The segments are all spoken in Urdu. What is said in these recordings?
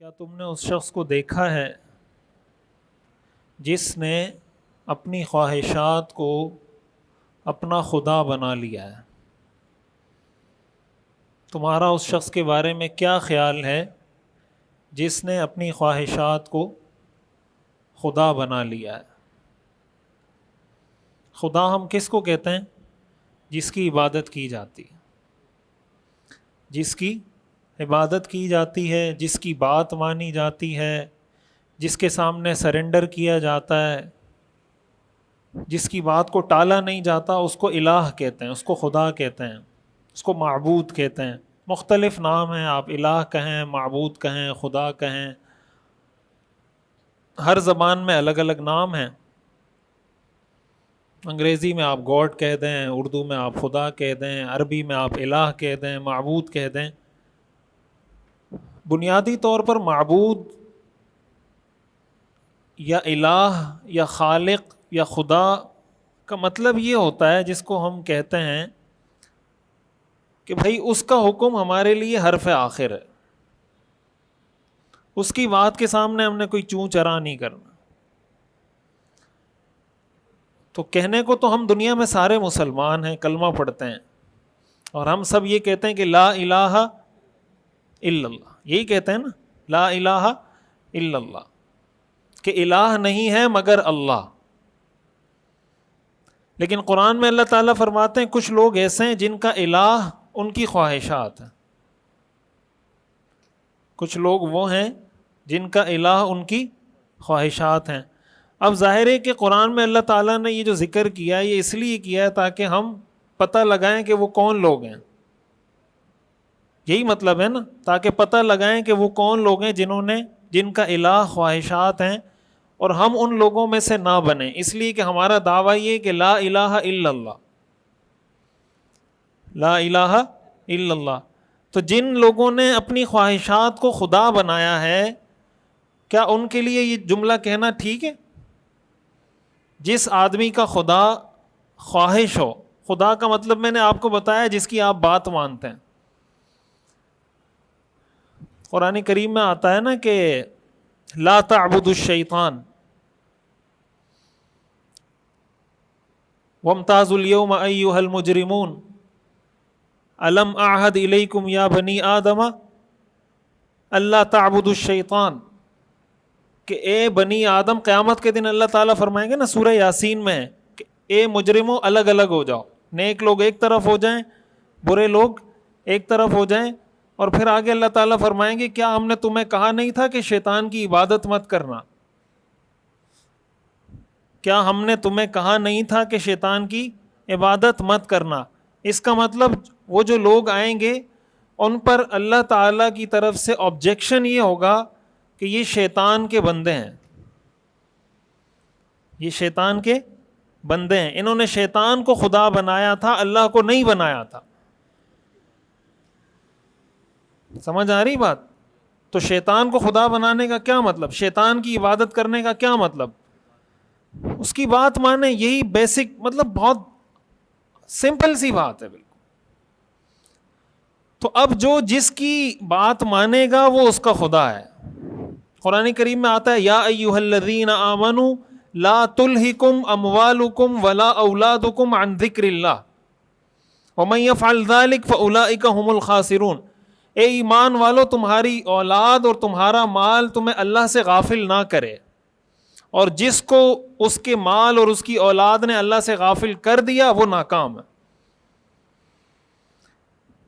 کیا تم نے اس شخص کو دیکھا ہے جس نے اپنی خواہشات کو اپنا خدا بنا لیا ہے؟ تمہارا اس شخص کے بارے میں کیا خیال ہے جس نے اپنی خواہشات کو خدا بنا لیا ہے؟ خدا ہم کس کو کہتے ہیں؟ جس کی عبادت کی جاتی ہے، جس کی عبادت کی جاتی ہے، جس کی بات مانی جاتی ہے، جس کے سامنے سرنڈر کیا جاتا ہے، جس کی بات کو ٹالا نہیں جاتا، اس کو الہ کہتے ہیں، اس کو خدا کہتے ہیں، اس کو معبود کہتے ہیں۔ مختلف نام ہیں، آپ الہ کہیں، معبود کہیں، خدا کہیں، ہر زبان میں الگ الگ نام ہیں۔ انگریزی میں آپ گاڈ کہہ دیں، اردو میں آپ خدا کہہ دیں، عربی میں آپ الہ کہہ دیں، معبود کہہ دیں۔ بنیادی طور پر معبود یا الہ یا خالق یا خدا کا مطلب یہ ہوتا ہے، جس کو ہم کہتے ہیں کہ بھائی اس کا حکم ہمارے لیے حرف آخر ہے، اس کی بات کے سامنے ہم نے کوئی چوں چرا نہیں کرنا۔ تو کہنے کو تو ہم دنیا میں سارے مسلمان ہیں، کلمہ پڑھتے ہیں، اور ہم سب یہ کہتے ہیں کہ لا الہ الا اللہ، یہی کہتے ہیں نا، لا الہ الا اللہ، کہ الہ نہیں ہے مگر اللہ۔ لیکن قرآن میں اللہ تعالیٰ فرماتے ہیں کچھ لوگ ایسے ہیں جن کا الہ ان کی خواہشات ہیں، کچھ لوگ وہ ہیں جن کا الہ ان کی خواہشات ہیں۔ اب ظاہر ہے کہ قرآن میں اللہ تعالیٰ نے یہ جو ذکر کیا ہے، یہ اس لیے کیا ہے تاکہ ہم پتہ لگائیں کہ وہ کون لوگ ہیں، یہی مطلب ہے نا، تاکہ پتہ لگائیں کہ وہ کون لوگ ہیں جن کا الہ خواہشات ہیں، اور ہم ان لوگوں میں سے نہ بنیں۔ اس لیے کہ ہمارا دعویٰ یہ کہ لا الہ الا اللہ، لا الہ الا اللہ۔ تو جن لوگوں نے اپنی خواہشات کو خدا بنایا ہے، کیا ان کے لیے یہ جملہ کہنا ٹھیک ہے؟ جس آدمی کا خدا خواہش ہو، خدا کا مطلب میں نے آپ کو بتایا جس کی آپ بات مانتے ہیں۔ قرآن کریم میں آتا ہے نا کہ لا تعبدوا الشیطان وامتازوا اليوم ایھا المجرمون الم اعہد الیکم یا بنی آدم اللہ تعبدوا الشیطان، کہ اے بنی آدم، قیامت کے دن اللہ تعالیٰ فرمائیں گے نا، سورہ یاسین میں ہے کہ اے مجرموں الگ الگ ہو جاؤ، نیک لوگ ایک طرف ہو جائیں، برے لوگ ایک طرف ہو جائیں، اور پھر آگے اللہ تعالیٰ فرمائیں گے کیا ہم نے تمہیں کہا نہیں تھا کہ شیطان کی عبادت مت کرنا؟ کیا ہم نے تمہیں کہا نہیں تھا کہ شیطان کی عبادت مت کرنا؟ اس کا مطلب وہ جو لوگ آئیں گے ان پر اللہ تعالیٰ کی طرف سے آبجیکشن یہ ہوگا کہ یہ شیطان کے بندے ہیں، یہ شیطان کے بندے ہیں، انہوں نے شیطان کو خدا بنایا تھا، اللہ کو نہیں بنایا تھا۔ سمجھ آ رہی بات؟ تو شیطان کو خدا بنانے کا کیا مطلب؟ شیطان کی عبادت کرنے کا کیا مطلب؟ اس کی بات مانے، یہی بیسک، مطلب بہت سمپل سی بات ہے بالکل۔ تو اب جو جس کی بات مانے گا وہ اس کا خدا ہے۔ قرآن کریم میں آتا ہے یا ایھا الذین آمنوا لا تلہکم اموالکم ولا اولادکم عن ذکر اللہ ومن یفعل ذلک فاولئک هم الخاسرون۔ اے ایمان والو، تمہاری اولاد اور تمہارا مال تمہیں اللہ سے غافل نہ کرے، اور جس کو اس کے مال اور اس کی اولاد نے اللہ سے غافل کر دیا وہ ناکام ہے۔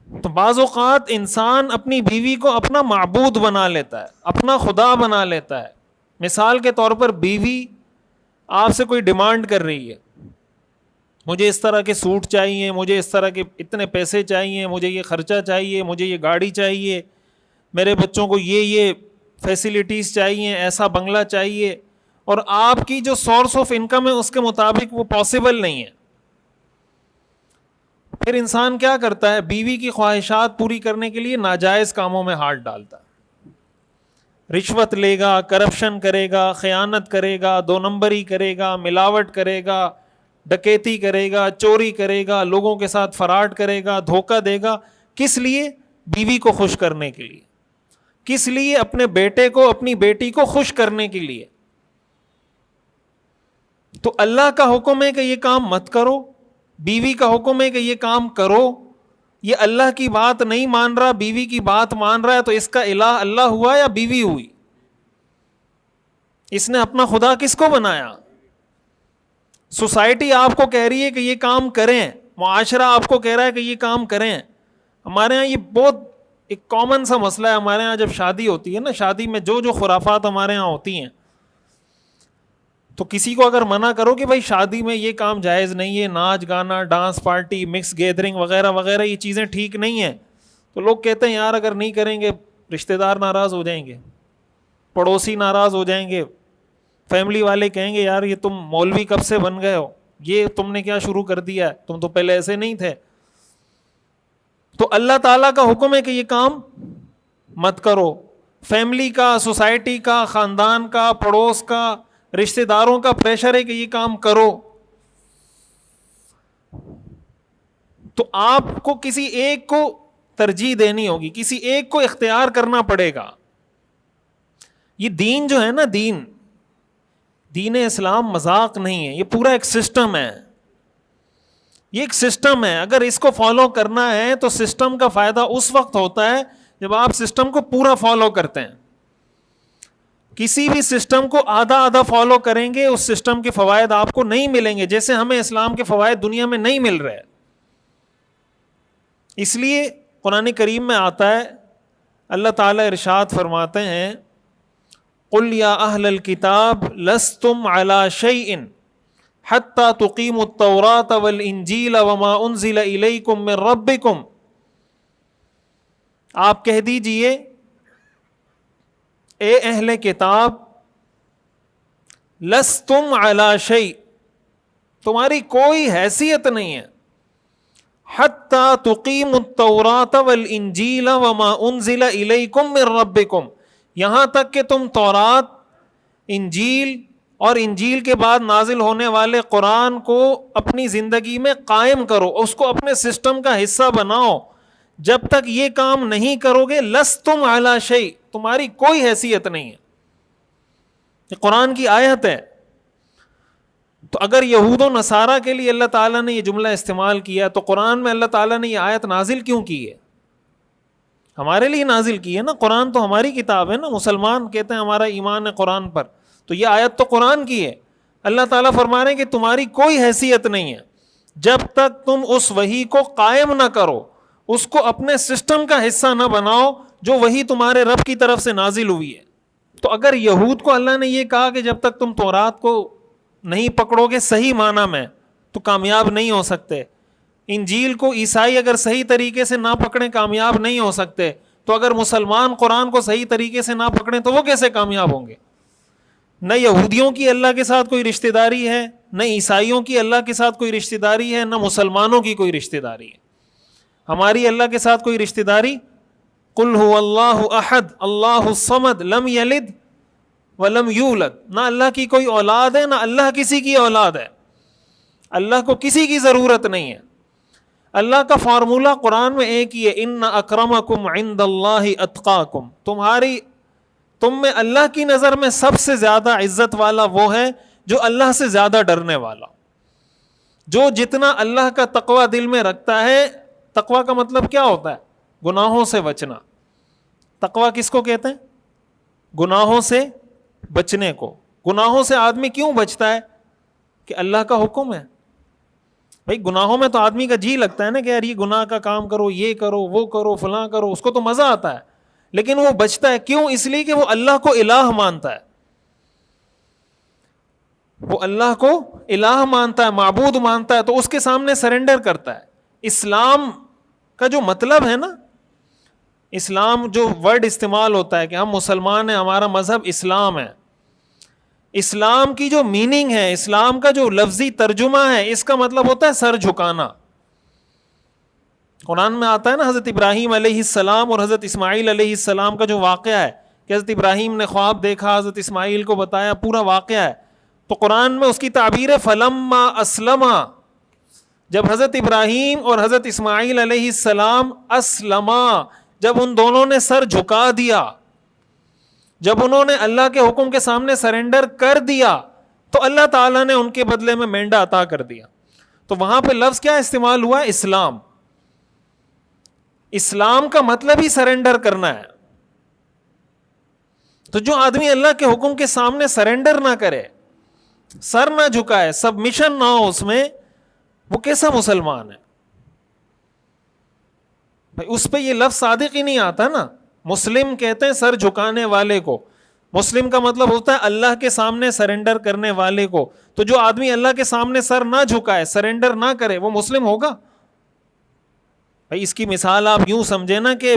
تو بعض اوقات انسان اپنی بیوی کو اپنا معبود بنا لیتا ہے، اپنا خدا بنا لیتا ہے۔ مثال کے طور پر بیوی آپ سے کوئی ڈیمانڈ کر رہی ہے، مجھے اس طرح کے سوٹ چاہیے، مجھے اس طرح کے اتنے پیسے چاہیے، مجھے یہ خرچہ چاہیے، مجھے یہ گاڑی چاہیے، میرے بچوں کو یہ فیسیلیٹیز چاہیے، ایسا بنگلہ چاہیے، اور آپ کی جو سورس آف انکم ہے اس کے مطابق وہ پاسبل نہیں ہے۔ پھر انسان کیا کرتا ہے؟ بیوی کی خواہشات پوری کرنے کے لیے ناجائز کاموں میں ہاتھ ڈالتا ہے، رشوت لے گا، کرپشن کرے گا، خیانت کرے گا، دو نمبری کرے گا، ملاوٹ کرے گا، ڈکیتی کرے گا، چوری کرے گا، لوگوں کے ساتھ فراڈ کرے گا، دھوکہ دے گا۔ کس لیے؟ بیوی کو خوش کرنے کے لیے۔ کس لیے؟ اپنے بیٹے کو اپنی بیٹی کو خوش کرنے کے لیے. تو اللہ کا حکم ہے کہ یہ کام مت کرو, بیوی کا حکم ہے کہ یہ کام کرو. یہ اللہ کی بات نہیں مان رہا, بیوی کی بات مان رہا ہے, تو اس کا الہ اللہ ہوا یا بیوی ہوئی؟ اس نے اپنا خدا کس کو بنایا؟ سوسائٹی آپ کو کہہ رہی ہے کہ یہ کام کریں, معاشرہ آپ کو کہہ رہا ہے کہ یہ کام کریں. ہمارے ہاں یہ بہت ایک کامن سا مسئلہ ہے. ہمارے ہاں جب شادی ہوتی ہے نا, شادی میں جو خرافات ہمارے ہاں ہوتی ہیں, تو کسی کو اگر منع کرو کہ بھائی شادی میں یہ کام جائز نہیں ہے, ناچ گانا, ڈانس پارٹی, مکس گیدرنگ وغیرہ وغیرہ, یہ چیزیں ٹھیک نہیں ہیں, تو لوگ کہتے ہیں یار اگر نہیں کریں گے رشتہ دار ناراض ہو جائیں گے, پڑوسی ناراض ہو جائیں گے, فیملی والے کہیں گے یار یہ تم مولوی کب سے بن گئے ہو, یہ تم نے کیا شروع کر دیا ہے, تم تو پہلے ایسے نہیں تھے. تو اللہ تعالیٰ کا حکم ہے کہ یہ کام مت کرو. فیملی کا, سوسائٹی کا, خاندان کا, پڑوس کا, رشتہ داروں کا پریشر ہے کہ یہ کام کرو. تو آپ کو کسی ایک کو ترجیح دینی ہوگی, کسی ایک کو اختیار کرنا پڑے گا. یہ دین جو ہے نا, دین اسلام مذاق نہیں ہے, یہ پورا ایک سسٹم ہے. یہ ایک سسٹم ہے, اگر اس کو فالو کرنا ہے تو سسٹم کا فائدہ اس وقت ہوتا ہے جب آپ سسٹم کو پورا فالو کرتے ہیں. کسی بھی سسٹم کو آدھا آدھا فالو کریں گے, اس سسٹم کے فوائد آپ کو نہیں ملیں گے, جیسے ہمیں اسلام کے فوائد دنیا میں نہیں مل رہے. اس لیے قرآن کریم میں آتا ہے, اللہ تعالیٰ ارشاد فرماتے ہیں, قل یا اہل الکتاب لستم علی شیء حتی تقیموا التوراۃ والانجیل وما انزل الیکم من ربکم. آپ کہہ دیجئے اے اہل کتاب, لستم علی شیء, تمہاری کوئی حیثیت نہیں ہے, حتی تقیموا التوراۃ والانجیل وما انزل الیکم من ربکم, یہاں تک کہ تم تورات, انجیل اور انجیل کے بعد نازل ہونے والے قرآن کو اپنی زندگی میں قائم کرو, اس کو اپنے سسٹم کا حصہ بناؤ. جب تک یہ کام نہیں کرو گے, لستم علی شیء, تمہاری کوئی حیثیت نہیں ہے. یہ قرآن کی آیت ہے. تو اگر یہود و نصارہ کے لیے اللہ تعالیٰ نے یہ جملہ استعمال کیا, تو قرآن میں اللہ تعالیٰ نے یہ آیت نازل کیوں کی ہے؟ ہمارے لیے نازل کی ہے نا. قرآن تو ہماری کتاب ہے نا, مسلمان کہتے ہیں ہمارا ایمان ہے قرآن پر, تو یہ آیت تو قرآن کی ہے. اللہ تعالیٰ فرما رہے ہیں کہ تمہاری کوئی حیثیت نہیں ہے جب تک تم اس وحی کو قائم نہ کرو, اس کو اپنے سسٹم کا حصہ نہ بناؤ جو وحی تمہارے رب کی طرف سے نازل ہوئی ہے. تو اگر یہود کو اللہ نے یہ کہا کہ جب تک تم تورات کو نہیں پکڑو گے صحیح معنی میں تو کامیاب نہیں ہو سکتے, انجیل کو عیسائی اگر صحیح طریقے سے نہ پکڑیں کامیاب نہیں ہو سکتے, تو اگر مسلمان قرآن کو صحیح طریقے سے نہ پکڑیں تو وہ کیسے کامیاب ہوں گے؟ نہ یہودیوں کی اللہ کے ساتھ کوئی رشتہ داری ہے, نہ عیسائیوں کی اللہ کے ساتھ کوئی رشتہ داری ہے, نہ مسلمانوں کی کوئی رشتہ داری ہے. ہماری اللہ کے ساتھ کوئی رشتہ داری, قل هو اللہ احد اللہ الصمد لم یلد ولم یولد, نہ اللہ کی کوئی اولاد ہے, نہ اللہ کسی کی اولاد ہے. اللہ کو کسی کی ضرورت نہیں ہے. اللہ کا فارمولہ قرآن میں ایک ہی ہے, ان اکرمکم عند اللہ اتقاکم, تم میں اللہ کی نظر میں سب سے زیادہ عزت والا وہ ہے جو اللہ سے زیادہ ڈرنے والا, جو جتنا اللہ کا تقوی دل میں رکھتا ہے. تقوی کا مطلب کیا ہوتا ہے؟ گناہوں سے بچنا. تقوی کس کو کہتے ہیں؟ گناہوں سے بچنے کو. گناہوں سے آدمی کیوں بچتا ہے؟ کہ اللہ کا حکم ہے. بھائی گناہوں میں تو آدمی کا جی لگتا ہے نا کہ یار یہ گناہ کا کام کرو, یہ کرو, وہ کرو, فلاں کرو, اس کو تو مزہ آتا ہے, لیکن وہ بچتا ہے. کیوں؟ اس لیے کہ وہ اللہ کو الہ مانتا ہے. وہ اللہ کو الہ مانتا ہے, معبود مانتا ہے, تو اس کے سامنے سرنڈر کرتا ہے. اسلام کا جو مطلب ہے نا, اسلام جو ورڈ استعمال ہوتا ہے کہ ہم مسلمان ہیں, ہمارا مذہب اسلام ہے, اسلام کی جو میننگ ہے, اسلام کا جو لفظی ترجمہ ہے, اس کا مطلب ہوتا ہے سر جھکانا. قرآن میں آتا ہے نا حضرت ابراہیم علیہ السلام اور حضرت اسماعیل علیہ السلام کا جو واقعہ ہے کہ حضرت ابراہیم نے خواب دیکھا, حضرت اسماعیل کو بتایا, پورا واقعہ ہے. تو قرآن میں اس کی تعبیر ہے فلما اسلما, جب حضرت ابراہیم اور حضرت اسماعیل علیہ السلام اسلما, جب ان دونوں نے سر جھکا دیا, جب انہوں نے اللہ کے حکم کے سامنے سرنڈر کر دیا تو اللہ تعالیٰ نے ان کے بدلے میں مینڈا عطا کر دیا. تو وہاں پہ لفظ کیا استعمال ہوا؟ اسلام. اسلام کا مطلب ہی سرنڈر کرنا ہے. تو جو آدمی اللہ کے حکم کے سامنے سرنڈر نہ کرے, سر نہ جھکائے, سبمیشن نہ ہو اس میں, وہ کیسا مسلمان ہے بھائی؟ اس پہ یہ لفظ صادق ہی نہیں آتا نا. مسلم کہتے ہیں سر جھکانے والے کو, مسلم کا مطلب ہوتا ہے اللہ کے سامنے سرنڈر کرنے والے کو. تو جو آدمی اللہ کے سامنے سر نہ جھکائے, سرنڈر نہ کرے, وہ مسلم ہوگا بھائی؟ اس کی مثال آپ یوں سمجھے نا کہ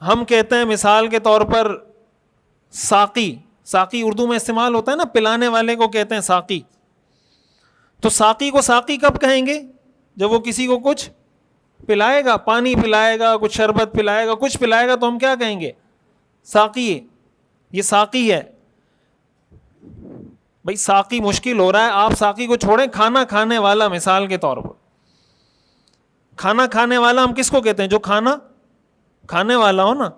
ہم کہتے ہیں مثال کے طور پر ساقی, ساقی اردو میں استعمال ہوتا ہے نا, پلانے والے کو کہتے ہیں ساقی. تو ساقی کو ساقی کب کہیں گے؟ جب وہ کسی کو کچھ پلائے گا, پانی پلائے گا, کچھ شربت پلائے گا, کچھ پلائے گا, تو ہم کیا کہیں گے؟ ساقی. یہ ساقی ہے بھائی. ساقی مشکل ہو رہا ہے, آپ ساقی کو چھوڑیں. کھانا کھانے والا مثال کے طور پر, کھانا کھانے والا ہم کس کو کہتے ہیں؟ جو کھانا کھانے والا ہو نا.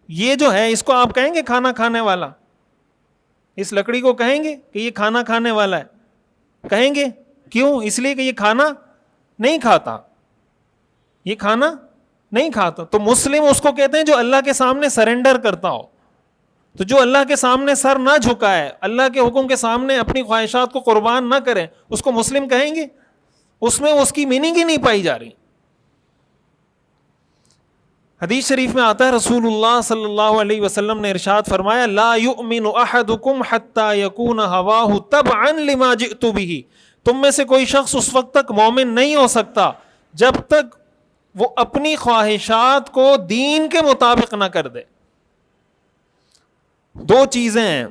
یہ جو ہے اس کو آپ کہیں گے کھانا کھانے والا؟ اس لکڑی کو کہیں گے کہ یہ کھانا کھانے والا ہے؟ کہیں گے. کیوں؟ اس لیے کہ یہ کھانا نہیں کھاتا, یہ کھانا نہیں کھاتا. تو مسلم اس کو کہتے ہیں جو اللہ کے سامنے سرنڈر کرتا ہو. تو جو اللہ کے سامنے سر نہ جھکائے, اللہ کے حکم کے سامنے اپنی خواہشات کو قربان نہ کرے, اس کو مسلم کہیں گے؟ اس میں اس کی میننگ ہی نہیں پائی جا رہی. حدیث شریف میں آتا ہے رسول اللہ صلی اللہ علیہ وسلم نے ارشاد فرمایا, لا یؤمن احدکم حتی یکون ہواہ تبعا لما جئت بہ. تم میں سے کوئی شخص اس وقت تک مومن نہیں ہو سکتا جب تک وہ اپنی خواہشات کو دین کے مطابق نہ کر دے. دو چیزیں ہیں,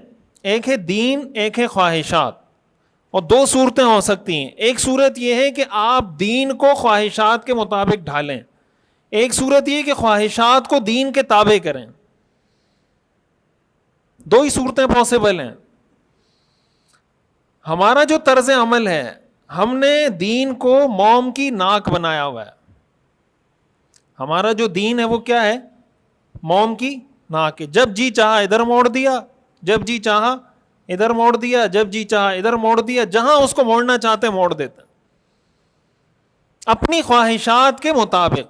ایک ہے دین, ایک ہے خواہشات. اور دو صورتیں ہو سکتی ہیں. ایک صورت یہ ہے کہ آپ دین کو خواہشات کے مطابق ڈھالیں, ایک صورت یہ کہ خواہشات کو دین کے تابع کریں. دو ہی صورتیں پاسبل ہیں. ہمارا جو طرز عمل ہے, ہم نے دین کو موم کی ناک بنایا ہوا ہے. ہمارا جو دین ہے وہ کیا ہے؟ موم کی ناک ہے. جب جی چاہا ادھر موڑ دیا, جب جی چاہا ادھر موڑ دیا, جب جی چاہا ادھر موڑ دیا, جہاں اس کو موڑنا چاہتے موڑ دیتے اپنی خواہشات کے مطابق.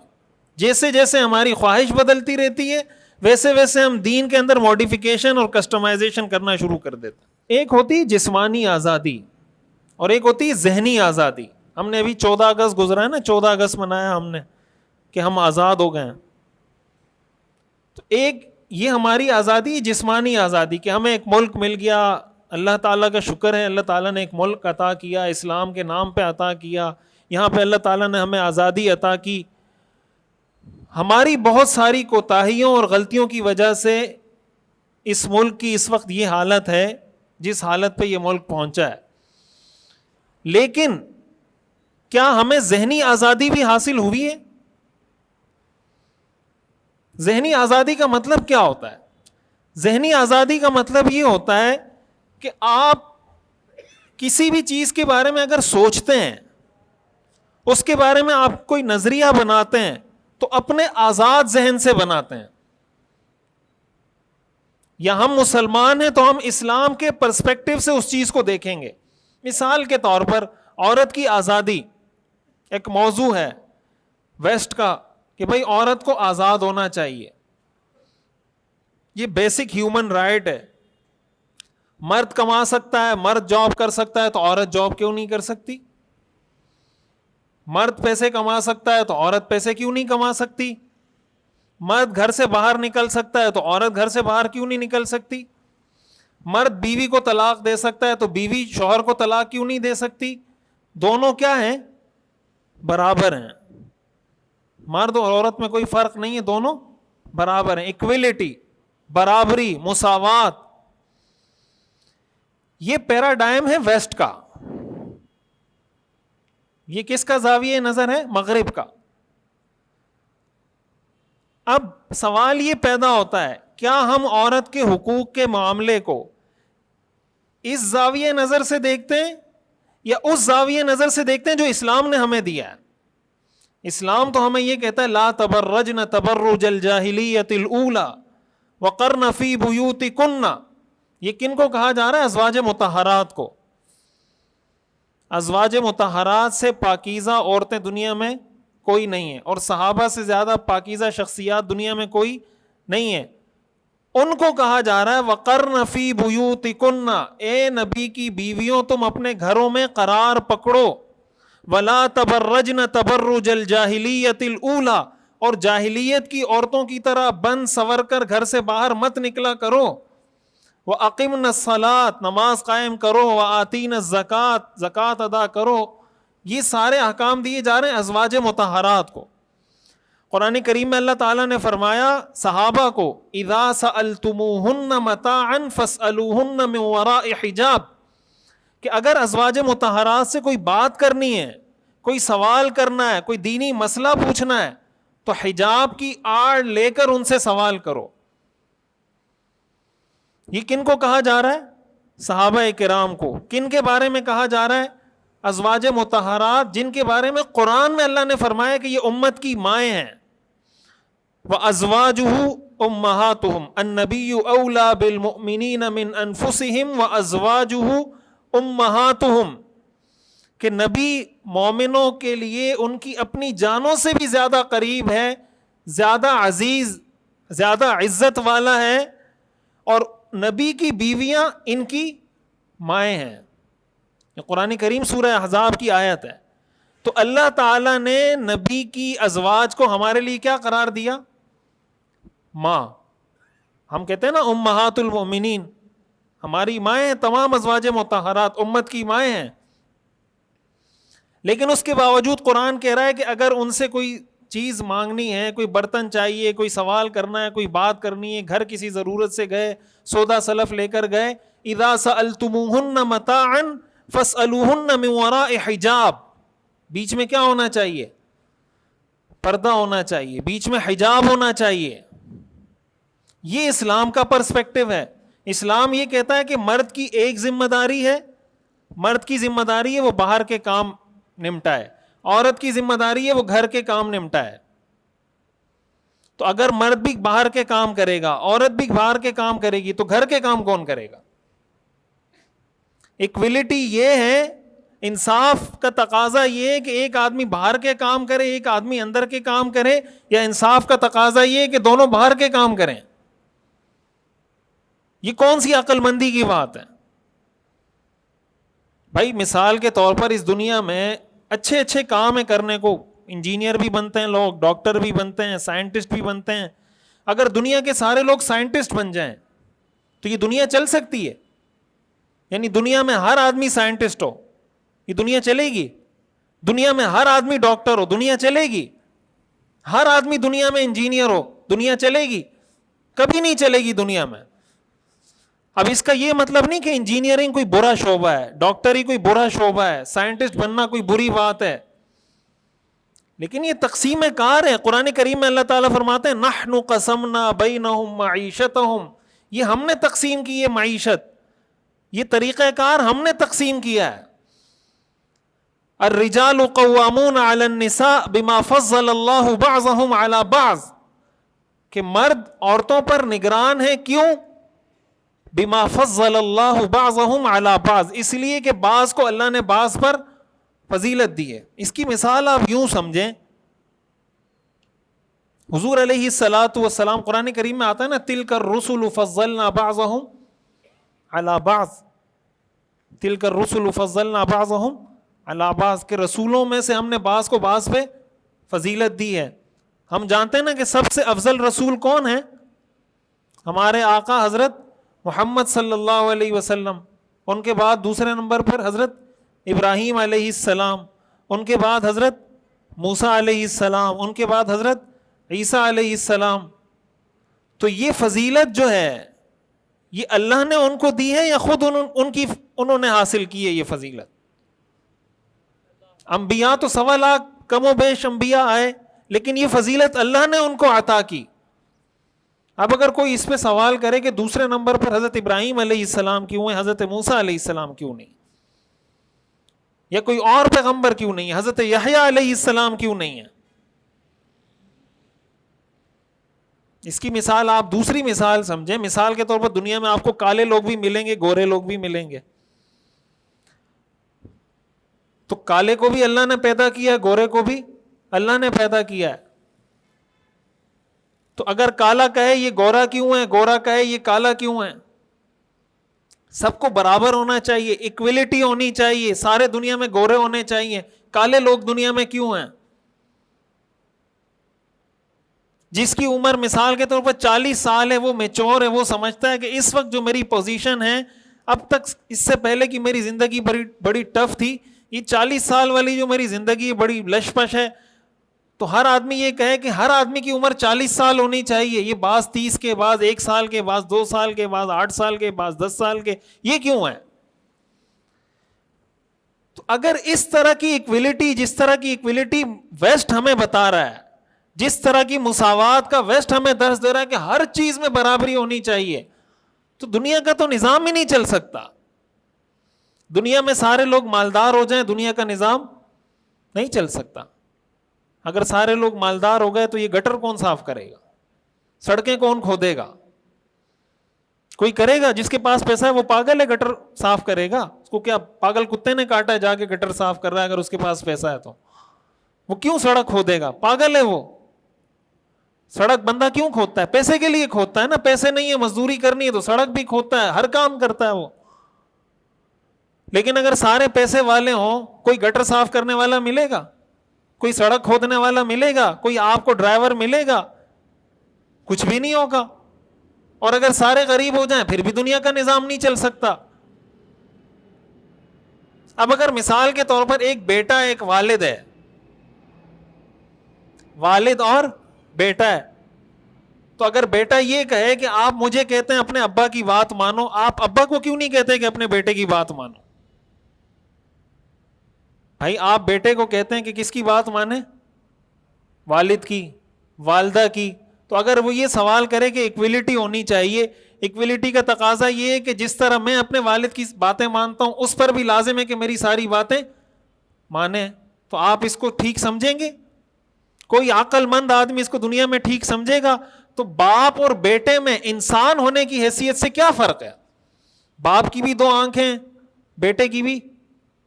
جیسے جیسے ہماری خواہش بدلتی رہتی ہے ویسے ویسے ہم دین کے اندر ماڈیفیکیشن اور کسٹمائزیشن کرنا شروع کر دیتے ہیں. ایک ہوتی جسمانی آزادی اور ایک ہوتی ذہنی آزادی. ہم نے ابھی 14 اگست گزرا ہے نا, 14 اگست منایا ہم نے کہ ہم آزاد ہو گئے ہیں. تو ایک یہ ہماری آزادی, جسمانی آزادی, کہ ہمیں ایک ملک مل گیا. اللہ تعالیٰ کا شکر ہے, اللہ تعالیٰ نے ایک ملک عطا کیا, اسلام کے نام پہ عطا کیا. یہاں پہ اللہ تعالیٰ نے ہمیں آزادی عطا کی. ہماری بہت ساری کوتاہیوں اور غلطیوں کی وجہ سے اس ملک کی اس وقت یہ حالت ہے جس حالت پہ یہ ملک پہنچا ہے. لیکن کیا ہمیں ذہنی آزادی بھی حاصل ہوئی ہے؟ ذہنی آزادی کا مطلب کیا ہوتا ہے؟ ذہنی آزادی کا مطلب یہ ہوتا ہے کہ آپ کسی بھی چیز کے بارے میں اگر سوچتے ہیں, اس کے بارے میں آپ کوئی نظریہ بناتے ہیں, تو اپنے آزاد ذہن سے بناتے ہیں. یا ہم مسلمان ہیں تو ہم اسلام کے پرسپیکٹو سے اس چیز کو دیکھیں گے. مثال کے طور پر عورت کی آزادی ایک موضوع ہے ویسٹ کا کہ بھائی عورت کو آزاد ہونا چاہیے, یہ بیسک ہیومن رائٹ ہے. مرد کما سکتا ہے, مرد جاب کر سکتا ہے, تو عورت جاب کیوں نہیں کر سکتی؟ مرد پیسے کما سکتا ہے تو عورت پیسے کیوں نہیں کما سکتی؟ مرد گھر سے باہر نکل سکتا ہے تو عورت گھر سے باہر کیوں نہیں نکل سکتی؟ مرد بیوی کو طلاق دے سکتا ہے تو بیوی شوہر کو طلاق کیوں نہیں دے سکتی؟ دونوں کیا ہیں؟ برابر ہیں. مرد اور عورت میں کوئی فرق نہیں ہے, دونوں برابر ہیں. ایکویلٹی, برابری, مساوات, یہ پیراڈائم ہے ویسٹ کا. یہ کس کا زاویہ نظر ہے؟ مغرب کا. اب سوال یہ پیدا ہوتا ہے, کیا ہم عورت کے حقوق کے معاملے کو اس زاویہ نظر سے دیکھتے ہیں یا اس زاویہ نظر سے دیکھتے ہیں جو اسلام نے ہمیں دیا ہے؟ اسلام تو ہمیں یہ کہتا ہے لا تبرجن تبرج الجاہلیت الاولی وقرن فی بیوتکن، یہ کن کو کہا جا رہا ہے؟ ازواج مطہرات کو. ازواج مطہرات سے پاکیزہ عورتیں دنیا میں کوئی نہیں ہے، اور صحابہ سے زیادہ پاکیزہ شخصیات دنیا میں کوئی نہیں ہے. ان کو کہا جا رہا ہے وقرن فی بیوتکن، اے نبی کی بیویوں تم اپنے گھروں میں قرار پکڑو. ولا تبرجن تبرج الجاہلیت الاولی، اور جاہلیت کی عورتوں کی طرح بن سور کر گھر سے باہر مت نکلا کرو. وَأَقِمْنَ الصَّلَاةَ، نماز قائم کرو. وَآتِينَ الزَّكَاةَ، زکوٰۃ ادا کرو. یہ سارے احکام دیے جا رہے ہیں ازواج مطہرات کو. قرآن کریم میں اللہ تعالیٰ نے فرمایا صحابہ کو اِذَا سَأَلْتُمُوهُنَّ مَتَاعًا فَاسْأَلُوهُنَّ مِنْ وَرَاءِ حِجَابٍ، کہ اگر ازواج مطہرات سے کوئی بات کرنی ہے، کوئی سوال کرنا ہے، کوئی دینی مسئلہ پوچھنا ہے، تو حجاب کی آڑ لے کر ان سے سوال کرو. یہ کن کو کہا جا رہا ہے؟ صحابہ کرام کو. کن کے بارے میں کہا جا رہا ہے؟ ازواج مطہرات، جن کے بارے میں قرآن میں اللہ نے فرمایا کہ یہ امت کی مائیں ہیں. وَأَزْوَاجُهُ أُمَّهَاتُهُمْ النَّبِيُّ أَوْلَى بِالْمُؤْمِنِينَ مِنْ أَنفُسِهِمْ وَأَزْوَاجُهُ أُمَّهَاتُهُمْ، کہ نبی مومنوں کے لیے ان کی اپنی جانوں سے بھی زیادہ قریب ہے، زیادہ عزیز، زیادہ عزت والا ہے، اور نبی کی بیویاں ان کی مائیں ہیں. یہ قرآن کریم سورہ احزاب کی آیت ہے. تو اللہ تعالیٰ نے نبی کی ازواج کو ہمارے لیے کیا قرار دیا؟ ماں. ہم کہتے ہیں نا امہات المؤمنین، ہماری مائیں ہیں تمام ازواج مطہرات، امت کی مائیں ہیں. لیکن اس کے باوجود قرآن کہہ رہا ہے کہ اگر ان سے کوئی چیز مانگنی ہے، کوئی برتن چاہیے، کوئی سوال کرنا ہے، کوئی بات کرنی ہے، گھر کسی ضرورت سے گئے، سودا سلف لے کر گئے، اذا سألتموهن متاعا فاسألوهن من وراء حجاب، بیچ میں کیا ہونا چاہیے؟ پردہ ہونا چاہیے، بیچ میں حجاب ہونا چاہیے. یہ اسلام کا پرسپیکٹو ہے. اسلام یہ کہتا ہے کہ مرد کی ایک ذمہ داری ہے، مرد کی ذمہ داری ہے وہ باہر کے کام نمٹائے، عورت کی ذمہ داری ہے وہ گھر کے کام نمٹائے. تو اگر مرد بھی باہر کے کام کرے گا، عورت بھی باہر کے کام کرے گی، تو گھر کے کام کون کرے گا؟ ایکویلٹی یہ ہے، انصاف کا تقاضا یہ ہے کہ ایک آدمی باہر کے کام کرے، ایک آدمی اندر کے کام کرے، یا انصاف کا تقاضا یہ ہے کہ دونوں باہر کے کام کریں؟ یہ کون سی عقل مندی کی بات ہے؟ بھائی مثال کے طور پر اس دنیا میں اچھے اچھے کام ہیں کرنے کو، انجینئر بھی بنتے ہیں لوگ، ڈاکٹر بھی بنتے ہیں، سائنٹسٹ بھی بنتے ہیں. اگر دنیا کے سارے لوگ سائنٹسٹ بن جائیں تو یہ دنیا چل سکتی ہے؟ یعنی دنیا میں ہر آدمی سائنٹسٹ ہو، یہ دنیا چلے گی؟ دنیا میں ہر آدمی ڈاکٹر ہو، دنیا چلے گی؟ ہر آدمی دنیا میں انجینئر ہو، دنیا چلے گی؟ کبھی نہیں چلے گی دنیا میں. اب اس کا یہ مطلب نہیں کہ انجینئرنگ کوئی برا شعبہ ہے، ڈاکٹری کوئی برا شعبہ ہے، سائنٹسٹ بننا کوئی بری بات ہے، لیکن یہ تقسیم کار ہے. قرآن کریم میں اللہ تعالیٰ فرماتے ہیں نحن قسمنا بینہم معیشتہم، یہ ہم نے تقسیم کی ہے معیشت، یہ طریقہ کار ہم نے تقسیم کیا ہے. الرجال قوامون علی النساء بما فضل اللہ بعضهم علی بعض، کہ مرد عورتوں پر نگران ہیں. کیوں؟ بما فضل اللہ بعضهم علی بعض، اس لیے کہ بعض کو اللہ نے بعض پر فضیلت دی ہے. اس کی مثال آپ یوں سمجھیں، حضور علیہ الصلاۃ والسلام، قرآن کریم میں آتا ہے نا تلک الرسل فضلنا بعضهم علی بعض، تلک الرسل فضلنا بعضهم علی بعض، کہ رسولوں میں سے ہم نے بعض کو بعض پہ فضیلت دی ہے. ہم جانتے ہیں نا کہ سب سے افضل رسول کون ہے؟ ہمارے آقا حضرت محمد صلی اللہ علیہ وسلم. ان کے بعد دوسرے نمبر پر حضرت ابراہیم علیہ السلام، ان کے بعد حضرت موسیٰ علیہ السلام، ان کے بعد حضرت عیسیٰ علیہ السلام. تو یہ فضیلت جو ہے یہ اللہ نے ان کو دی ہے یا خود انہوں نے حاصل کی ہے یہ فضیلت؟ انبیاء تو 1.25 لاکھ کم و بیش انبیاء آئے، لیکن یہ فضیلت اللہ نے ان کو عطا کی. اب اگر کوئی اس پہ سوال کرے کہ دوسرے نمبر پر حضرت ابراہیم علیہ السلام کیوں ہے، حضرت موسیٰ علیہ السلام کیوں نہیں، یا کوئی اور پیغمبر کیوں نہیں ہے، حضرت یحییٰ علیہ السلام کیوں نہیں ہے؟ اس کی مثال آپ دوسری مثال سمجھیں. مثال کے طور پر دنیا میں آپ کو کالے لوگ بھی ملیں گے, گورے لوگ بھی ملیں گے. تو کالے کو بھی اللہ نے پیدا کیا, گورے کو بھی اللہ نے پیدا کیا ہے. تو اگر کالا کہے یہ گورا کیوں ہے, گورا کہے یہ کالا کیوں ہے, سب کو برابر ہونا چاہیے, ایکویلٹی ہونی چاہیے. سارے دنیا میں گورے ہونے چاہیے, کالے لوگ دنیا میں کیوں ہیں؟ جس کی عمر مثال کے طور پر 40 سال ہے, وہ میچور ہے, وہ سمجھتا ہے کہ اس وقت جو میری پوزیشن ہے, اب تک اس سے پہلے کی میری زندگی بڑی ٹف تھی, یہ 40 سال والی جو میری زندگی ہے بڑی لش پش ہے. تو ہر آدمی یہ کہے کہ ہر آدمی کی عمر 40 سال ہونی چاہیے, یہ بعض 30 کے, بعض 1 سال کے, بعض 2 سال کے, بعض 8 سال کے, بعض 10 سال کے, یہ کیوں ہے؟ تو اگر اس طرح کی ایکویلٹی, جس طرح کی ایکویلٹی ویسٹ ہمیں بتا رہا ہے, جس طرح کی مساوات کا ویسٹ ہمیں درس دے رہا ہے کہ ہر چیز میں برابری ہونی چاہیے, تو دنیا کا تو نظام ہی نہیں چل سکتا. دنیا میں سارے لوگ مالدار ہو جائیں, دنیا کا نظام نہیں چل سکتا. اگر سارے لوگ مالدار ہو گئے تو یہ گٹر کون صاف کرے گا, سڑکیں کون کھودے گا؟ کوئی کرے گا؟ جس کے پاس پیسہ ہے وہ پاگل ہے, گٹر صاف کرے گا؟ اس کو کیا پاگل کتے نے کاٹا ہے جا کے گٹر صاف کر رہا ہے؟ اگر اس کے پاس پیسہ ہے تو وہ کیوں سڑک کھودے گا؟ پاگل ہے وہ. سڑک بندہ کیوں کھودتا ہے؟ پیسے کے لیے کھودتا ہے نا. پیسے نہیں ہے, مزدوری کرنی ہے تو سڑک بھی کھودتا ہے, ہر کام کرتا ہے وہ. لیکن اگر سارے پیسے والے ہوں, کوئی گٹر صاف کرنے والا ملے گا؟ کوئی سڑک کھودنے والا ملے گا؟ کوئی آپ کو ڈرائیور ملے گا؟ کچھ بھی نہیں ہوگا. اور اگر سارے غریب ہو جائیں پھر بھی دنیا کا نظام نہیں چل سکتا. اب اگر مثال کے طور پر ایک بیٹا, ایک والد ہے, والد اور بیٹا ہے, تو اگر بیٹا یہ کہے کہ آپ مجھے کہتے ہیں اپنے ابا کی بات مانو, آپ ابا کو کیوں نہیں کہتے کہ اپنے بیٹے کی بات مانو؟ بھائی آپ بیٹے کو کہتے ہیں کہ کس کی بات مانے؟ والد کی, والدہ کی. تو اگر وہ یہ سوال کرے کہ ایکویلٹی ہونی چاہیے, ایکویلٹی کا تقاضا یہ ہے کہ جس طرح میں اپنے والد کی باتیں مانتا ہوں اس پر بھی لازم ہے کہ میری ساری باتیں مانے, تو آپ اس کو ٹھیک سمجھیں گے؟ کوئی عقل مند آدمی اس کو دنیا میں ٹھیک سمجھے گا؟ تو باپ اور بیٹے میں انسان ہونے کی حیثیت سے کیا فرق ہے؟ باپ کی بھی 2 آنکھیں, بیٹے کی بھی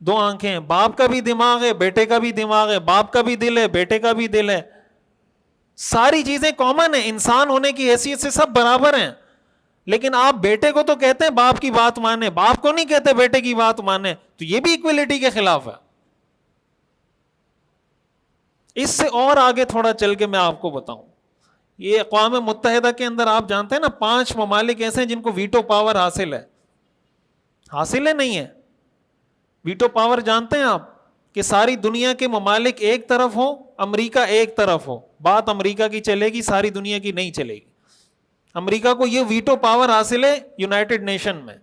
2 آنکھیں, باپ کا بھی دماغ ہے, بیٹے کا بھی دماغ ہے, باپ کا بھی دل ہے, بیٹے کا بھی دل ہے. ساری چیزیں کامن ہیں, انسان ہونے کی حیثیت سے سب برابر ہیں. لیکن آپ بیٹے کو تو کہتے ہیں باپ کی بات مانے, باپ کو نہیں کہتے بیٹے کی بات مانے, تو یہ بھی ایکویلٹی کے خلاف ہے. اس سے اور آگے تھوڑا چل کے میں آپ کو بتاؤں, یہ اقوام متحدہ کے اندر آپ جانتے ہیں نا 5 ممالک ایسے ہیں جن کو ویٹو پاور حاصل ہے. حاصل ہے نہیں ہے ویٹو پاور؟ جانتے ہیں آپ کہ ساری دنیا کے ممالک ایک طرف ہو, امریکہ ایک طرف ہو, بات امریکہ کی چلے گی, ساری دنیا کی نہیں چلے گی. امریکہ کو یہ ویٹو پاور حاصل ہے یونائٹڈ نیشن میں.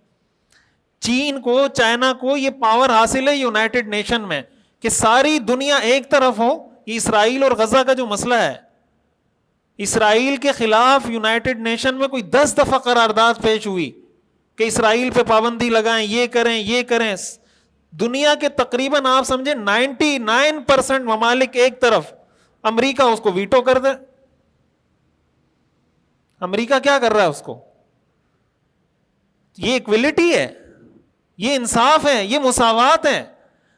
چین کو, چائنا کو یہ پاور حاصل ہے یونائٹڈ نیشن میں کہ ساری دنیا ایک طرف ہو. یہ اسرائیل اور غزہ کا جو مسئلہ ہے, اسرائیل کے خلاف یونائٹڈ نیشن میں کوئی 10 دفعہ قرارداد پیش ہوئی کہ اسرائیل پہ پابندی لگائیں, یہ کریں, یہ کریں. دنیا کے تقریباً آپ سمجھیں 99% ممالک ایک طرف, امریکہ اس کو ویٹو کر دے. امریکہ کیا کر رہا ہے اس کو؟ یہ ایکویلٹی ہے, یہ انصاف ہے, یہ مساوات ہے.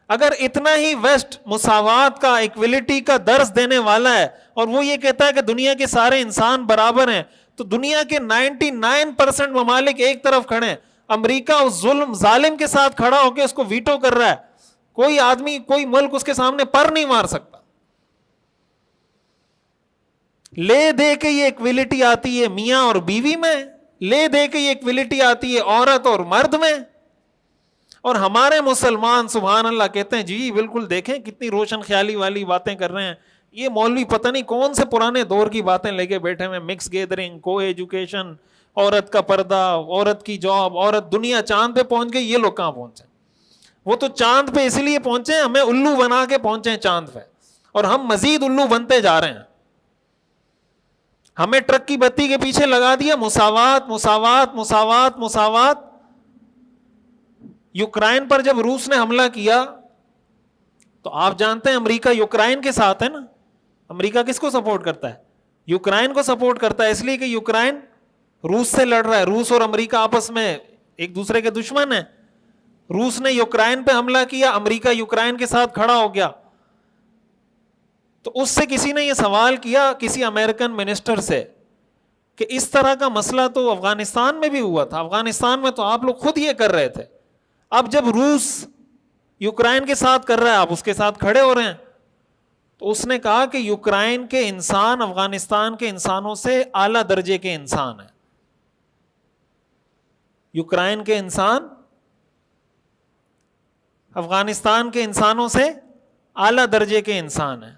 اگر اتنا ہی ویسٹ مساوات کا, ایکویلٹی کا درس دینے والا ہے اور وہ یہ کہتا ہے کہ دنیا کے سارے انسان برابر ہیں, تو دنیا کے 99% ممالک ایک طرف کھڑے ہیں, امریکہ اس ظالم کے ساتھ کھڑا ہو کے اس کو ویٹو کر رہا ہے. کوئی آدمی, کوئی ملک اس کے سامنے پر نہیں مار سکتا. لے دے کے یہ ایکویلٹی آتی ہے میاں اور بیوی میں, لے دے کے یہ ایکویلٹی آتی ہے عورت اور مرد میں. اور ہمارے مسلمان سبحان اللہ کہتے ہیں جی بالکل, دیکھیں کتنی روشن خیالی والی باتیں کر رہے ہیں. یہ مولوی پتہ نہیں کون سے پرانے دور کی باتیں لے کے بیٹھے ہوئے, مکس گیدرنگ, کو ایجوکیشن, عورت کا پردہ, عورت کی جاب, عورت, دنیا چاند پہ پہنچ گئی. یہ لوگ کہاں پہنچے؟ وہ تو چاند پہ اس لیے پہنچے, ہمیں الو بنا کے پہنچے چاند پہ, اور ہم مزید الو بنتے جا رہے ہیں. ہمیں ٹرک کی بتی کے پیچھے لگا دیا مساوات, مساوات, مساوات, مساوات. یوکرائن پر جب روس نے حملہ کیا تو آپ جانتے ہیں امریکہ یوکرائن کے ساتھ ہے نا. امریکہ کس کو سپورٹ کرتا ہے؟ یوکرائن کو سپورٹ کرتا ہے اس لیے کہ یوکرائن روس سے لڑ رہا ہے. روس اور امریکہ آپس میں ایک دوسرے کے دشمن ہیں. روس نے یوکرائن پہ حملہ کیا, امریکہ یوکرائن کے ساتھ کھڑا ہو گیا. تو اس سے کسی نے یہ سوال کیا کسی امریکن منسٹر سے کہ اس طرح کا مسئلہ تو افغانستان میں بھی ہوا تھا, افغانستان میں تو آپ لوگ خود یہ کر رہے تھے, اب جب روس یوکرائن کے ساتھ کر رہا ہے آپ اس کے ساتھ کھڑے ہو رہے ہیں. تو اس نے کہا کہ یوکرائن کے انسان افغانستان کے انسانوں سے اعلیٰ درجے کے انسان ہیں. یوکرائن کے انسان افغانستان کے انسانوں سے اعلیٰ درجے کے انسان ہیں.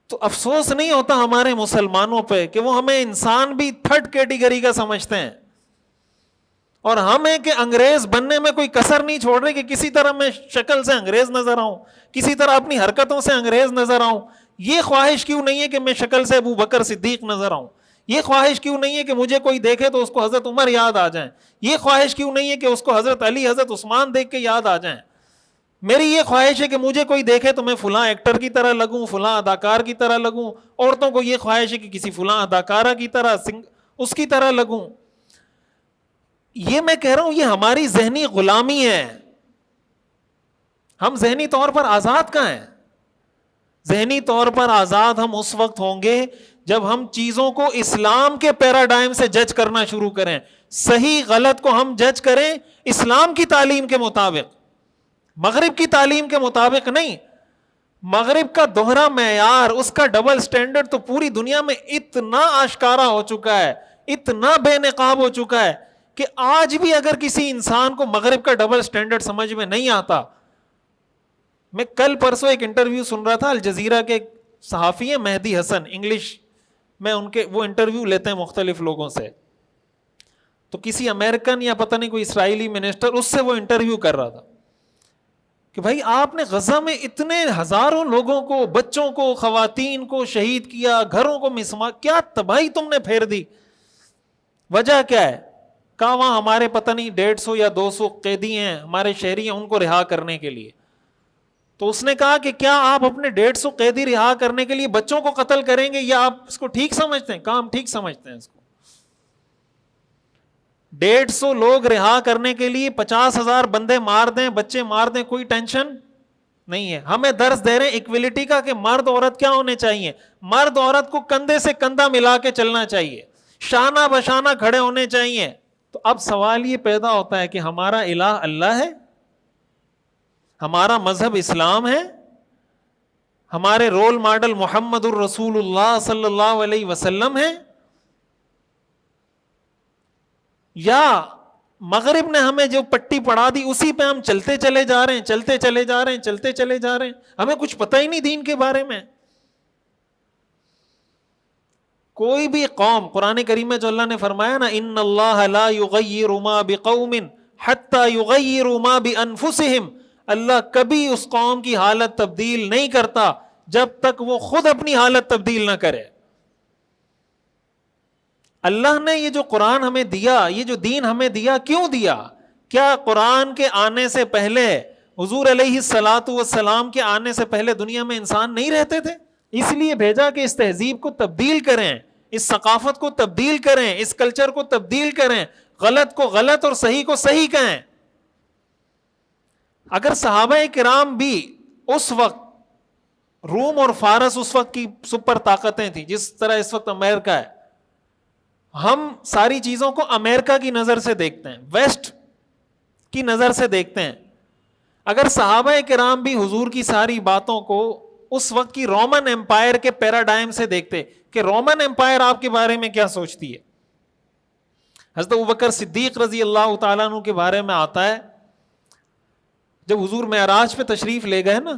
تو افسوس نہیں ہوتا ہمارے مسلمانوں پہ کہ وہ ہمیں انسان بھی تھرڈ کیٹیگری کا سمجھتے ہیں, اور ہمیں کہ انگریز بننے میں کوئی کسر نہیں چھوڑ رہے کہ کسی طرح میں شکل سے انگریز نظر آؤں, کسی طرح اپنی حرکتوں سے انگریز نظر آؤں. یہ خواہش کیوں نہیں ہے کہ میں شکل سے ابو بکر صدیق نظر آؤں؟ یہ خواہش کیوں نہیں ہے کہ مجھے کوئی دیکھے تو اس کو حضرت عمر یاد آ جائیں؟ یہ خواہش کیوں نہیں ہے کہ اس کو حضرت علی حضرت عثمان دیکھ کے یاد آ جائیں؟ میری یہ خواہش ہے کہ مجھے کوئی دیکھے تو میں فلاں ایکٹر کی طرح لگوں, فلاں اداکار کی طرح لگوں. عورتوں کو یہ خواہش ہے کہ کسی فلاں اداکارہ کی طرح اس کی طرح لگوں. یہ میں کہہ رہا ہوں یہ ہماری ذہنی غلامی ہے. ہم ذہنی طور پر آزاد کہاں ہیں؟ ذہنی طور پر آزاد ہم اس وقت ہوں گے جب ہم چیزوں کو اسلام کے پیراڈائم سے جج کرنا شروع کریں. صحیح غلط کو ہم جج کریں اسلام کی تعلیم کے مطابق, مغرب کی تعلیم کے مطابق نہیں. مغرب کا دوہرا معیار, اس کا ڈبل سٹینڈرڈ تو پوری دنیا میں اتنا آشکارا ہو چکا ہے, اتنا بے نقاب ہو چکا ہے کہ آج بھی اگر کسی انسان کو مغرب کا ڈبل سٹینڈرڈ سمجھ میں نہیں آتا. میں کل پرسوں ایک انٹرویو سن رہا تھا, الجزیرہ کے صحافی ہیں مہدی حسن, انگلش میں ان کے وہ انٹرویو لیتے ہیں مختلف لوگوں سے. تو کسی امریکن یا پتہ نہیں کوئی اسرائیلی منسٹر اس سے وہ انٹرویو کر رہا تھا کہ بھائی آپ نے غزہ میں اتنے ہزاروں لوگوں کو, بچوں کو, خواتین کو شہید کیا, گھروں کو مسمار, کیا تباہی تم نے پھیر دی, وجہ کیا ہے؟ کہا وہاں ہمارے پتہ نہیں 150 یا 200 قیدی ہیں, ہمارے شہری ہیں, ان کو رہا کرنے کے لیے. تو اس نے کہا کہ کیا آپ اپنے 150 قیدی رہا کرنے کے لیے بچوں کو قتل کریں گے یا آپ اس کو ٹھیک سمجھتے ہیں؟ کہا ہم ٹھیک سمجھتے ہیں اس کو. 150 لوگ رہا کرنے کے لیے 50,000 بندے مار دیں, بچے مار دیں, کوئی ٹینشن نہیں ہے. ہمیں درس دے رہے ہیں ایکویلٹی کا کہ مرد عورت کیا ہونے چاہیے, مرد عورت کو کندھے سے کندھا ملا کے چلنا چاہیے, شانہ بشانہ کھڑے ہونے چاہیے. تو اب سوال یہ پیدا ہوتا ہے کہ ہمارا الہ اللہ ہے, ہمارا مذہب اسلام ہے, ہمارے رول ماڈل محمد الرسول اللہ صلی اللہ علیہ وسلم ہے, یا مغرب نے ہمیں جو پٹی پڑھا دی اسی پہ ہم چلتے چلے جا رہے ہیں, چلتے چلے جا رہے ہیں, چلتے چلے جا رہے ہیں, ہمیں کچھ پتہ ہی نہیں دین کے بارے میں. کوئی بھی قوم, قرآن کریم میں جو اللہ نے فرمایا نا, ان اللہ لا یغیر ما بقوم حتی یغیروا ما بانفسہم, اللہ کبھی اس قوم کی حالت تبدیل نہیں کرتا جب تک وہ خود اپنی حالت تبدیل نہ کرے. اللہ نے یہ جو قرآن ہمیں دیا, یہ جو دین ہمیں دیا, کیوں دیا؟ کیا قرآن کے آنے سے پہلے, حضور علیہ الصلاۃ والسلام کے آنے سے پہلے دنیا میں انسان نہیں رہتے تھے؟ اس لیے بھیجا کہ اس تہذیب کو تبدیل کریں, اس ثقافت کو تبدیل کریں, اس کلچر کو تبدیل کریں, غلط کو غلط اور صحیح کو صحیح کہیں. اگر صحابہ کرام بھی اس وقت, روم اور فارس اس وقت کی سپر طاقتیں تھیں جس طرح اس وقت امریکہ ہے, ہم ساری چیزوں کو امریکہ کی نظر سے دیکھتے ہیں, ویسٹ کی نظر سے دیکھتے ہیں. اگر صحابہ کرام بھی حضور کی ساری باتوں کو اس وقت کی رومن امپائر کے پیراڈائم سے دیکھتے کہ رومن امپائر آپ کے بارے میں کیا سوچتی ہے. حضرت ابوبکر صدیق رضی اللہ تعالیٰ عنہ کے بارے میں آتا ہے, جب حضور معراج پہ تشریف لے گئے نا,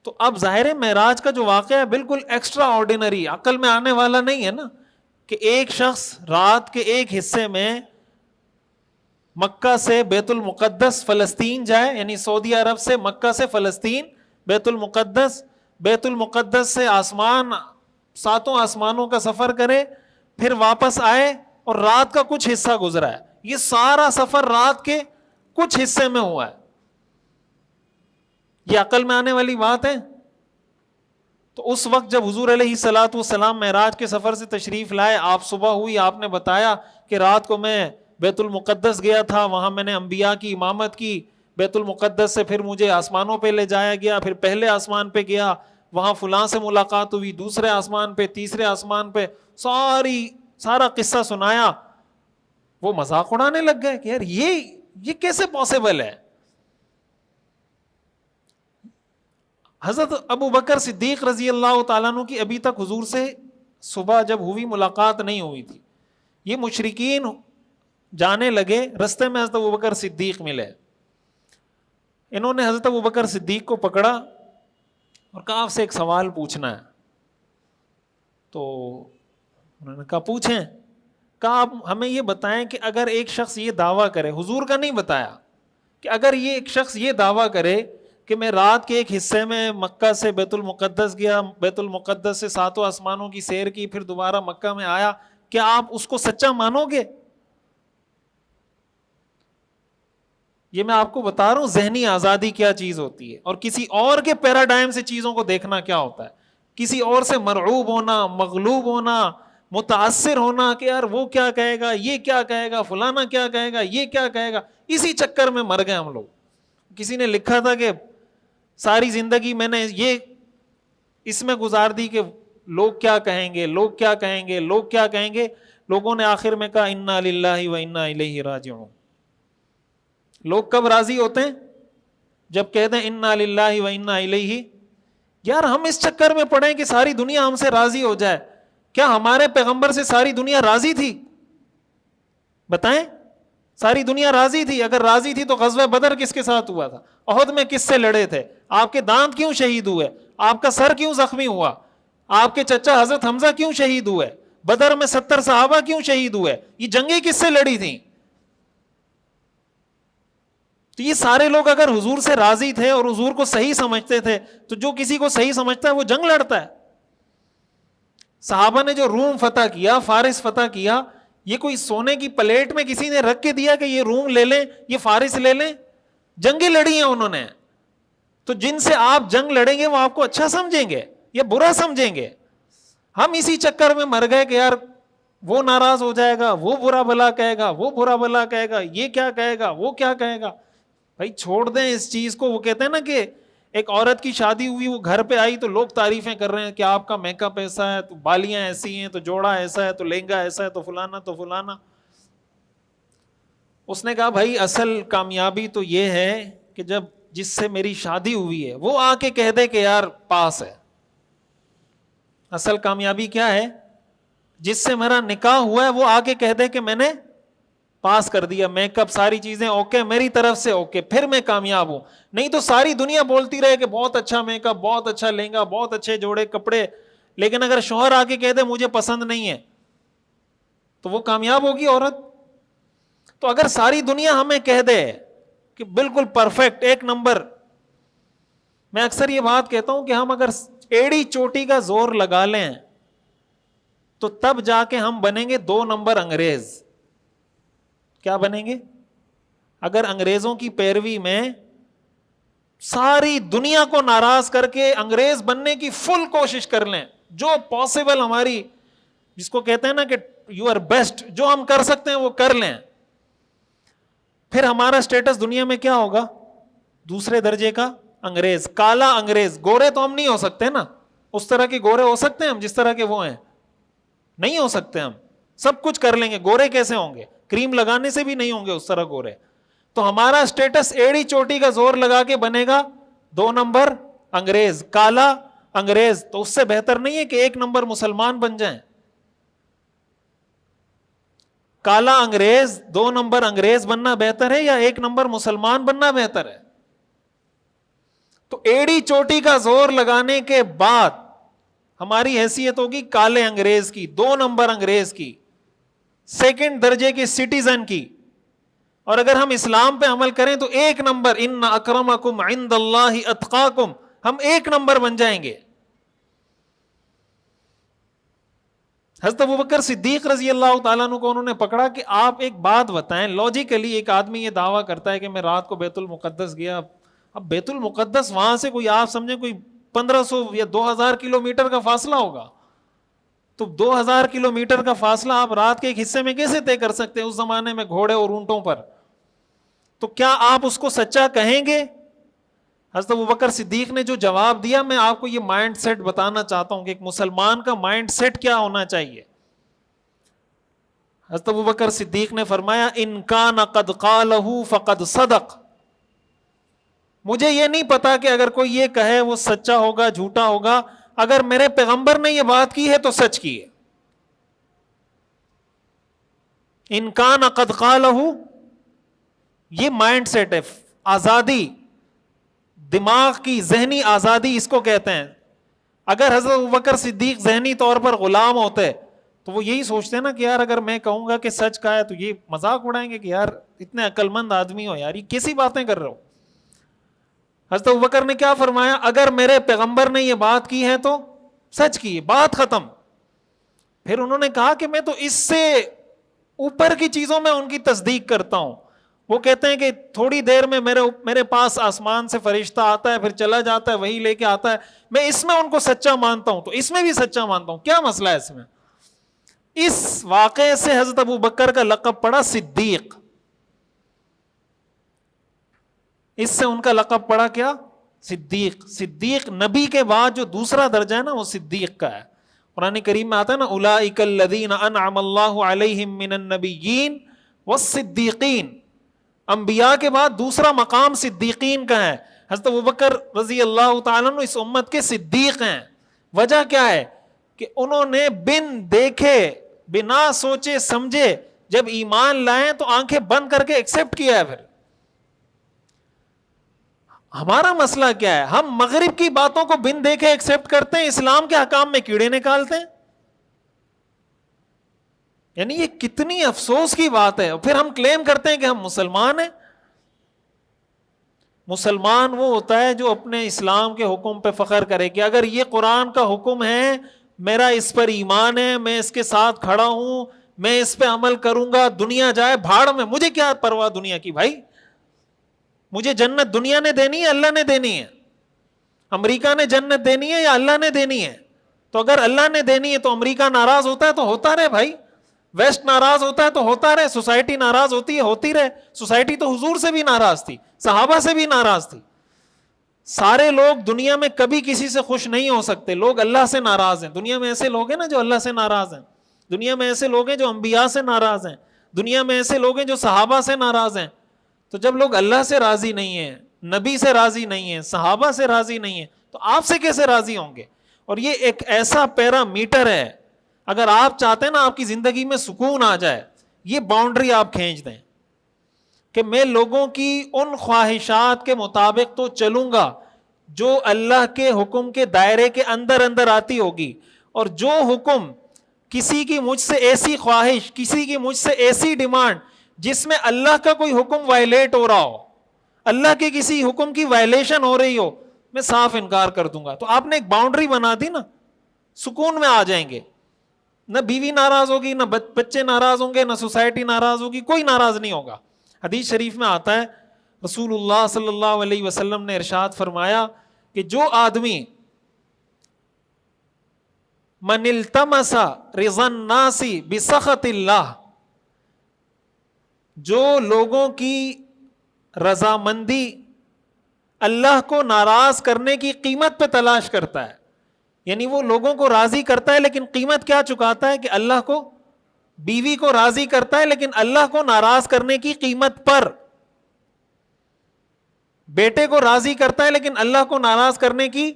تو اب ظاہر ہے معراج کا جو واقعہ ہے بالکل ایکسٹرا آرڈینری, عقل میں آنے والا نہیں ہے نا, کہ ایک شخص رات کے ایک حصے میں مکہ سے بیت المقدس فلسطین جائے, یعنی سعودی عرب سے مکہ سے فلسطین بیت المقدس, بیت المقدس سے آسمان, 7 آسمانوں کا سفر کرے, پھر واپس آئے اور رات کا کچھ حصہ گزرا ہے. یہ سارا سفر رات کے کچھ حصے میں ہوا ہے. یہ عقل میں آنے والی بات ہے؟ تو اس وقت جب حضور علیہ الصلوۃ والسلام معراج کے سفر سے تشریف لائے، آپ صبح ہوئی، آپ نے بتایا کہ رات کو میں بیت المقدس گیا تھا، وہاں میں نے انبیاء کی امامت کی، بیت المقدس سے پھر مجھے آسمانوں پہ لے جایا گیا، پھر پہلے آسمان پہ گیا، وہاں فلاں سے ملاقات ہوئی، دوسرے آسمان پہ، تیسرے آسمان پہ، سارا قصہ سنایا. وہ مذاق اڑانے لگ گئے کہ یار یہ کیسے پاسبل ہے. حضرت ابو بکر صدیق رضی اللہ تعالیٰ عنہ کی ابھی تک حضور سے صبح جب ہوئی ملاقات نہیں ہوئی تھی. یہ مشرکین جانے لگے، رستے میں حضرت ابو بکر صدیق ملے. انہوں نے حضرت ابو بکر صدیق کو پکڑا اور کہا آپ سے ایک سوال پوچھنا ہے. تو انہوں نے کہا پوچھیں. کہا آپ ہمیں یہ بتائیں کہ اگر ایک شخص یہ دعویٰ کرے، حضور کا نہیں بتایا، کہ اگر یہ ایک شخص یہ دعویٰ کرے کہ میں رات کے ایک حصے میں مکہ سے بیت المقدس گیا، بیت المقدس سے 7 آسمانوں کی سیر کی، پھر دوبارہ مکہ میں آیا، کیا آپ اس کو سچا مانو گے؟ یہ میں آپ کو بتا رہا ہوں ذہنی آزادی کیا چیز ہوتی ہے، اور کسی اور کے پیراڈائم سے چیزوں کو دیکھنا کیا ہوتا ہے. کسی اور سے مرعوب ہونا، مغلوب ہونا، متاثر ہونا کہ یار وہ کیا کہے گا، یہ کیا کہے گا، فلانا کیا کہے گا، یہ کیا کہے گا. اسی چکر میں مر گئے ہم لوگ. کسی نے لکھا تھا کہ ساری زندگی میں نے یہ اس میں گزار دی کہ لوگ کیا کہیں گے، لوگ کیا کہیں گے، لوگ کیا کہیں گے. لوگوں نے آخر میں کہا انا للہ و انا الیہ راجعون. لوگ کب راضی ہوتے ہیں؟ جب کہتے ہیں انا للہ و انا الیہ. یار ہم اس چکر میں پڑے کہ ساری دنیا ہم سے راضی ہو جائے. کیا ہمارے پیغمبر سے ساری دنیا راضی تھی؟ بتائیں، ساری دنیا راضی تھی؟ اگر راضی تھی تو غزوہ بدر کس کے ساتھ ہوا تھا؟ احد میں کس سے لڑے تھے؟ آپ کے دانت کیوں شہید ہوئے؟ آپ کا سر کیوں زخمی ہوا؟ آپ کے چچا حضرت حمزہ کیوں شہید ہوئے؟ بدر میں 70 صحابہ کیوں شہید ہوئے؟ یہ جنگیں کس سے لڑی تھیں؟ تو یہ سارے لوگ اگر حضور سے راضی تھے اور حضور کو صحیح سمجھتے تھے، تو جو کسی کو صحیح سمجھتا ہے وہ جنگ لڑتا ہے. صحابہ نے جو روم فتح کیا، فارس فتح کیا، یہ کوئی سونے کی پلیٹ میں کسی نے رکھ کے دیا کہ یہ روم لے لیں، یہ فارس لے لیں؟ جنگیں لڑی ہیں انہوں نے. تو جن سے آپ جنگ لڑیں گے وہ آپ کو اچھا سمجھیں گے یا برا سمجھیں گے؟ ہم اسی چکر میں مر گئے کہ یار وہ ناراض ہو جائے گا، وہ برا بھلا کہے گا، وہ برا بھلا کہے گا، یہ کیا کہے گا، وہ کیا کہے گا. بھائی چھوڑ دیں اس چیز کو. وہ کہتے ہیں نا کہ ایک عورت کی شادی ہوئی، وہ گھر پہ آئی تو لوگ تعریفیں کر رہے ہیں کہ آپ کا میک اپ ایسا ہے، تو بالیاں ایسی ہیں، تو جوڑا ایسا ہے، تو لہنگا ایسا ہے، تو فلانا تو فلانا. اس نے کہا بھائی اصل کامیابی تو یہ ہے کہ جب جس سے میری شادی ہوئی ہے وہ آ کے کہہ دے کہ یار پاس ہے. اصل کامیابی کیا ہے؟ جس سے میرا نکاح ہوا ہے وہ آ کے کہہ دے کہ میں نے پاس کر دیا، میک اپ ساری چیزیں اوکے، میری طرف سے اوکے، پھر میں کامیاب ہوں. نہیں تو ساری دنیا بولتی رہے کہ بہت اچھا میک اپ، بہت اچھا لہنگا، بہت اچھے جوڑے کپڑے، لیکن اگر شوہر آ کے کہہ دے مجھے پسند نہیں ہے، تو وہ کامیاب ہوگی عورت؟ تو اگر ساری دنیا ہمیں کہہ دے کہ بالکل پرفیکٹ، ایک نمبر. میں اکثر یہ بات کہتا ہوں کہ ہم اگر ایڑی چوٹی کا زور لگا لیں تو تب جا کے ہم بنیں گے 2 نمبر انگریز. کیا بنیں گے؟ اگر انگریزوں کی پیروی میں ساری دنیا کو ناراض کر کے انگریز بننے کی فل کوشش کر لیں، جو پاسبل ہماری، جس کو کہتے ہیں نا کہ یو آر بیسٹ، جو ہم کر سکتے ہیں وہ کر لیں، پھر ہمارا سٹیٹس دنیا میں کیا ہوگا؟ دوسرے درجے کا انگریز، کالا انگریز. گورے تو ہم نہیں ہو سکتے نا، اس طرح کے گورے ہو سکتے ہیں ہم جس طرح کے وہ ہیں؟ نہیں ہو سکتے. ہم سب کچھ کر لیں گے، گورے کیسے ہوں گے؟ کریم لگانے سے بھی نہیں ہوں گے اس طرح گورے. تو ہمارا سٹیٹس ایڑی چوٹی کا زور لگا کے بنے گا 2 نمبر انگریز، کالا انگریز. تو اس سے بہتر نہیں ہے کہ 1 نمبر مسلمان بن جائیں؟ کالا انگریز، 2 نمبر انگریز بننا بہتر ہے یا 1 نمبر مسلمان بننا بہتر ہے؟ تو ایڑی چوٹی کا زور لگانے کے بعد ہماری حیثیت ہوگی کالے انگریز کی، 2 نمبر انگریز کی، 2nd درجے کے سٹیزن کی. اور اگر ہم اسلام پہ عمل کریں تو 1 نمبر، ان اکرمکم عند اللہ اتقاکم، ہم 1 نمبر بن جائیں گے. حضرت ابوبکر صدیق رضی اللہ تعالیٰ عنہ کو انہوں نے پکڑا کہ آپ ایک بات بتائیں، لاجیکلی ایک آدمی یہ دعویٰ کرتا ہے کہ میں رات کو بیت المقدس گیا. اب بیت المقدس وہاں سے کوئی آپ سمجھیں کوئی 1500 یا 2000 کلومیٹر کا فاصلہ ہوگا. تو 2000 کلومیٹر کا فاصلہ آپ رات کے ایک حصے میں کیسے طے کر سکتے ہیں, اس زمانے میں گھوڑے اور اونٹوں پر؟ تو کیا آپ اس کو سچا کہیں گے؟ حضرت ابوبکر صدیق نے جو جواب دیا, میں آپ کو یہ مائنڈ سیٹ بتانا چاہتا ہوں کہ ایک مسلمان کا مائنڈ سیٹ کیا ہونا چاہیے. حضرت ابوبکر صدیق نے فرمایا ان کان قد قالہ فقد صدق. مجھے یہ نہیں پتا کہ اگر کوئی یہ کہے وہ سچا ہوگا جھوٹا ہوگا, اگر میرے پیغمبر نے یہ بات کی ہے تو سچ کی ہے. ان کان قد قالہ, یہ مائنڈ سیٹ ہے, آزادی, دماغ کی ذہنی آزادی اس کو کہتے ہیں. اگر حضرت ابوبکر صدیق ذہنی طور پر غلام ہوتے تو وہ یہی سوچتے ہیں نا کہ یار اگر میں کہوں گا کہ سچ کا ہے تو یہ مذاق اڑائیں گے کہ یار اتنے عقل مند آدمی ہو یار, یہ کیسی باتیں کر رہے ہو. حضرت ابوبکر نے کیا فرمایا, اگر میرے پیغمبر نے یہ بات کی ہے تو سچ کی, بات ختم. پھر انہوں نے کہا کہ میں تو اس سے اوپر کی چیزوں میں ان کی تصدیق کرتا ہوں. وہ کہتے ہیں کہ تھوڑی دیر میں میرے پاس آسمان سے فرشتہ آتا ہے, پھر چلا جاتا ہے, وہی لے کے آتا ہے, میں اس میں ان کو سچا مانتا ہوں, تو اس میں بھی سچا مانتا ہوں. کیا مسئلہ ہے اس میں؟ اس واقعے سے حضرت ابوبکر کا لقب پڑا صدیق. اس سے ان کا لقب پڑا کیا؟ صدیق. صدیق نبی کے بعد جو دوسرا درجہ ہے نا وہ صدیق کا ہے. قرآن کریم میں آتا ہے نا اولئک الذین انعم اللہ علیہم من النبیین والصدیقین. انبیاء کے بعد دوسرا مقام صدیقین کا ہے. حضرت ابوبکر رضی اللہ تعالیٰ عنہ اس امت کے صدیق ہیں. وجہ کیا ہے کہ انہوں نے بن دیکھے بنا سوچے سمجھے جب ایمان لائیں تو آنکھیں بند کر کے ایکسپٹ کیا ہے. پھر ہمارا مسئلہ کیا ہے, ہم مغرب کی باتوں کو بن دیکھے ایکسپٹ کرتے ہیں, اسلام کے حکام میں کیڑے نکالتے ہیں. یعنی یہ کتنی افسوس کی بات ہے. پھر ہم کلیم کرتے ہیں کہ ہم مسلمان ہیں. مسلمان وہ ہوتا ہے جو اپنے اسلام کے حکم پہ فخر کرے کہ اگر یہ قرآن کا حکم ہے, میرا اس پر ایمان ہے, میں اس کے ساتھ کھڑا ہوں, میں اس پہ عمل کروں گا, دنیا جائے بھاڑ میں, مجھے کیا پرواہ دنیا کی. بھائی مجھے جنت دنیا نے دینی ہے, اللہ نے دینی ہے. امریکہ نے جنت دینی ہے یا اللہ نے دینی ہے؟ تو اگر اللہ نے دینی ہے تو امریکہ ناراض ہوتا ہے تو ہوتا رہے بھائی, ویسٹ ناراض ہوتا ہے تو ہوتا رہے, سوسائٹی ناراض ہوتی ہے ہوتی رہے. سوسائٹی تو حضور سے بھی ناراض تھی, صحابہ سے بھی ناراض تھی. سارے لوگ دنیا میں کبھی کسی سے خوش نہیں ہو سکتے. لوگ اللہ سے ناراض ہیں. دنیا میں ایسے لوگ ہیں نا جو اللہ سے ناراض ہیں, دنیا میں ایسے لوگ ہیں جو انبیاء سے ناراض ہیں, دنیا میں ایسے لوگ ہیں جو صحابہ سے ناراض ہیں. تو جب لوگ اللہ سے راضی نہیں ہیں, نبی سے راضی نہیں ہیں, صحابہ سے راضی نہیں ہیں, تو آپ سے کیسے راضی ہوں گے؟ اور یہ ایک ایسا پیرامیٹر ہے, اگر آپ چاہتے ہیں نا آپ کی زندگی میں سکون آ جائے, یہ باؤنڈری آپ کھینچ دیں کہ میں لوگوں کی ان خواہشات کے مطابق تو چلوں گا جو اللہ کے حکم کے دائرے کے اندر اندر آتی ہوگی, اور جو حکم کسی کی مجھ سے ایسی خواہش, کسی کی مجھ سے ایسی ڈیمانڈ جس میں اللہ کا کوئی حکم وائلیٹ ہو رہا ہو, اللہ کے کسی حکم کی وائلیشن ہو رہی ہو, میں صاف انکار کر دوں گا. تو آپ نے ایک باؤنڈری بنا دی نا, سکون میں آ جائیں گے. نہ بیوی ناراض ہوگی, نہ بچے ناراض ہوں گے, نہ سوسائٹی ناراض ہوگی, کوئی ناراض نہیں ہوگا. حدیث شریف میں آتا ہے رسول اللہ صلی اللہ علیہ وسلم نے ارشاد فرمایا کہ جو آدمی من التمس رضا الناس بسخط اللہ, جو لوگوں کی رضامندی اللہ کو ناراض کرنے کی قیمت پہ تلاش کرتا ہے, یعنی وہ لوگوں کو راضی کرتا ہے لیکن قیمت کیا چکاتا ہے کہ اللہ کو, بیوی کو راضی کرتا ہے لیکن اللہ کو ناراض کرنے کی قیمت پر, بیٹے کو راضی کرتا ہے لیکن اللہ کو ناراض کرنے کی,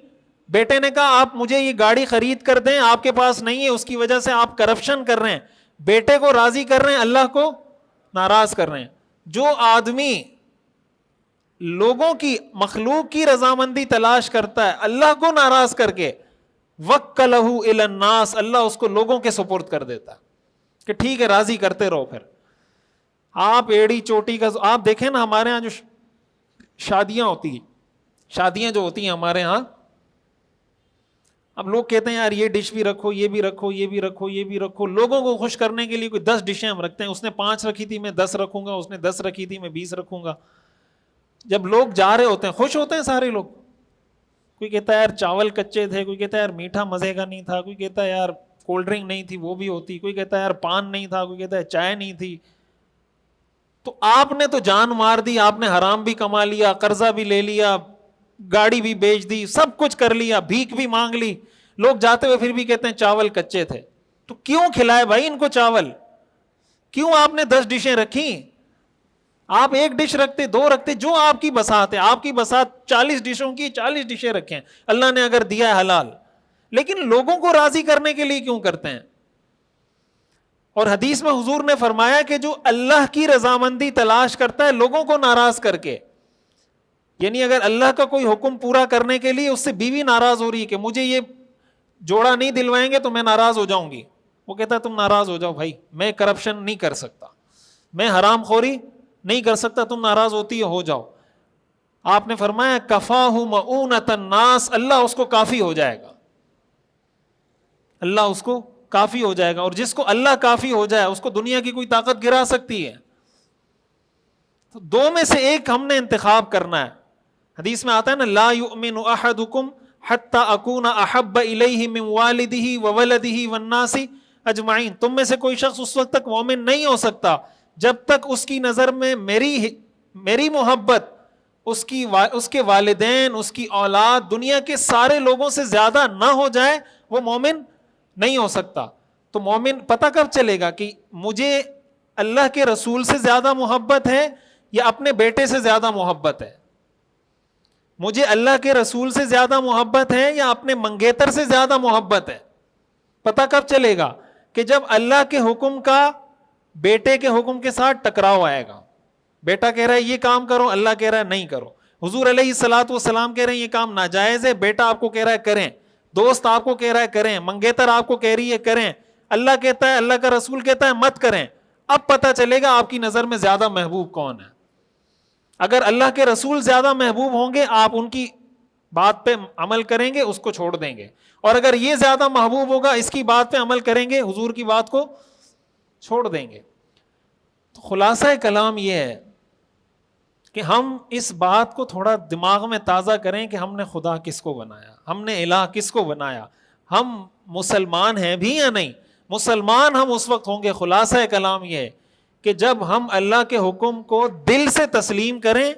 بیٹے نے کہا آپ مجھے یہ گاڑی خرید کر دیں, آپ کے پاس نہیں ہے, اس کی وجہ سے آپ کرپشن کر رہے ہیں, بیٹے کو راضی کر رہے ہیں, اللہ کو ناراض کر رہے ہیں. جو آدمی لوگوں کی, مخلوق کی رضامندی تلاش کرتا ہے اللہ کو ناراض کر کے, وکلہ الی الناس, اللہ اس کو لوگوں کے سپرد کر دیتا کہ ٹھیک ہے راضی کرتے رہو. پھر آپ ایڑی چوٹی کا, آپ دیکھیں نا ہمارے ہاں جو شادیاں ہوتی ہیں, شادیاں جو ہوتی ہیں ہمارے ہاں, اب لوگ کہتے ہیں یار یہ ڈش بھی رکھو, یہ بھی رکھو, یہ بھی رکھو, یہ بھی رکھو, لوگوں کو خوش کرنے کے لیے کوئی 10 ڈشیں ہم رکھتے ہیں. اس نے 5 رکھی تھی, میں 10 رکھوں گا, اس نے 10 رکھی تھی, میں 20 رکھوں گا. جب لوگ جا رہے ہوتے ہیں خوش ہوتے ہیں سارے لوگ, کوئی کہتا ہے یار چاول کچے تھے، کوئی کہتا ہے یار میٹھا مزے کا نہیں تھا، کوئی کہتا ہے یار کولڈ ڈرنک نہیں تھی وہ بھی ہوتی، کوئی کہتا ہے یار پان نہیں تھا، کوئی کہتا ہے چائے نہیں تھی. تو آپ نے تو جان مار دی، آپ نے حرام بھی کما لیا، قرضہ بھی لے لیا، گاڑی بھی بیچ دی، سب کچھ کر لیا، بھیک بھی مانگ لی، لوگ جاتے ہوئے پھر بھی کہتے ہیں چاول کچے تھے. تو کیوں کھلائے بھائی ان کو چاول؟ کیوں آپ نے 10 ڈشیں رکھی؟ آپ 1 ڈش رکھتے، 2 رکھتے، جو آپ کی بساط ہے. آپ کی بساط 40 ڈشوں کی، 40 ڈشیں رکھیں، اللہ نے اگر دیا ہے حلال. لیکن لوگوں کو راضی کرنے کے لیے کیوں کرتے ہیں؟ اور حدیث میں حضور نے فرمایا کہ جو اللہ کی رضامندی تلاش کرتا ہے لوگوں کو ناراض کر کے، یعنی اگر اللہ کا کوئی حکم پورا کرنے کے لیے اس سے بیوی ناراض ہو رہی ہے کہ مجھے یہ جوڑا نہیں دلوائیں گے تو میں ناراض ہو جاؤں گی، وہ کہتا ہے تم ناراض ہو جاؤ بھائی، میں کرپشن نہیں کر سکتا، میں حرام خوری نہیں کر سکتا، تم ناراض ہوتی ہو جاؤ. آپ نے فرمایا کفاہ مؤونۃ الناس، اللہ اس کو کافی ہو جائے گا، اللہ اس کو کافی ہو جائے گا. اور جس کو اللہ کافی ہو جائے اس کو دنیا کی کوئی طاقت گرا سکتی ہے؟ تو 2 میں سے ایک ہم نے انتخاب کرنا ہے. حدیث میں آتا ہے نا لا یؤمن احدکم حتی اکون احب الیہ من والدہ وولدہ والناس اجمعین. تم میں سے کوئی شخص اس وقت تک مومن نہیں ہو سکتا جب تک اس کی نظر میں میری محبت اس کے والدین، اس کی اولاد، دنیا کے سارے لوگوں سے زیادہ نہ ہو جائے، وہ مومن نہیں ہو سکتا. تو مومن پتہ کب چلے گا کہ مجھے اللہ کے رسول سے زیادہ محبت ہے یا اپنے بیٹے سے زیادہ محبت ہے؟ مجھے اللہ کے رسول سے زیادہ محبت ہے یا اپنے منگیتر سے زیادہ محبت ہے؟ پتہ کب چلے گا؟ کہ جب اللہ کے حکم کا بیٹے کے حکم کے ساتھ ٹکراؤ آئے گا. بیٹا کہہ رہا ہے یہ کام کرو، اللہ کہہ رہا ہے نہیں کرو. حضور علیہ الصلوۃ والسلام کہہ رہے ہیں یہ کام ناجائز ہے، بیٹا آپ کو کہہ رہا ہے کریں، دوست آپ کو کہہ رہا ہے کریں، منگیتر آپ کو کہہ رہی ہے کریں، اللہ کہتا ہے، اللہ کا رسول کہتا ہے مت کریں. اب پتہ چلے گا آپ کی نظر میں زیادہ محبوب کون ہے. اگر اللہ کے رسول زیادہ محبوب ہوں گے آپ ان کی بات پہ عمل کریں گے، اس کو چھوڑ دیں گے. اور اگر یہ زیادہ محبوب ہوگا اس کی بات پہ عمل کریں گے، حضور کی بات کو چھوڑ دیں گے. تو خلاصہ کلام یہ ہے کہ ہم اس بات کو تھوڑا دماغ میں تازہ کریں کہ ہم نے خدا کس کو بنایا، ہم نے الہ کس کو بنایا، ہم مسلمان ہیں بھی یا نہیں. مسلمان ہم اس وقت ہوں گے، خلاصہ کلام یہ ہے کہ جب ہم اللہ کے حکم کو دل سے تسلیم کریں،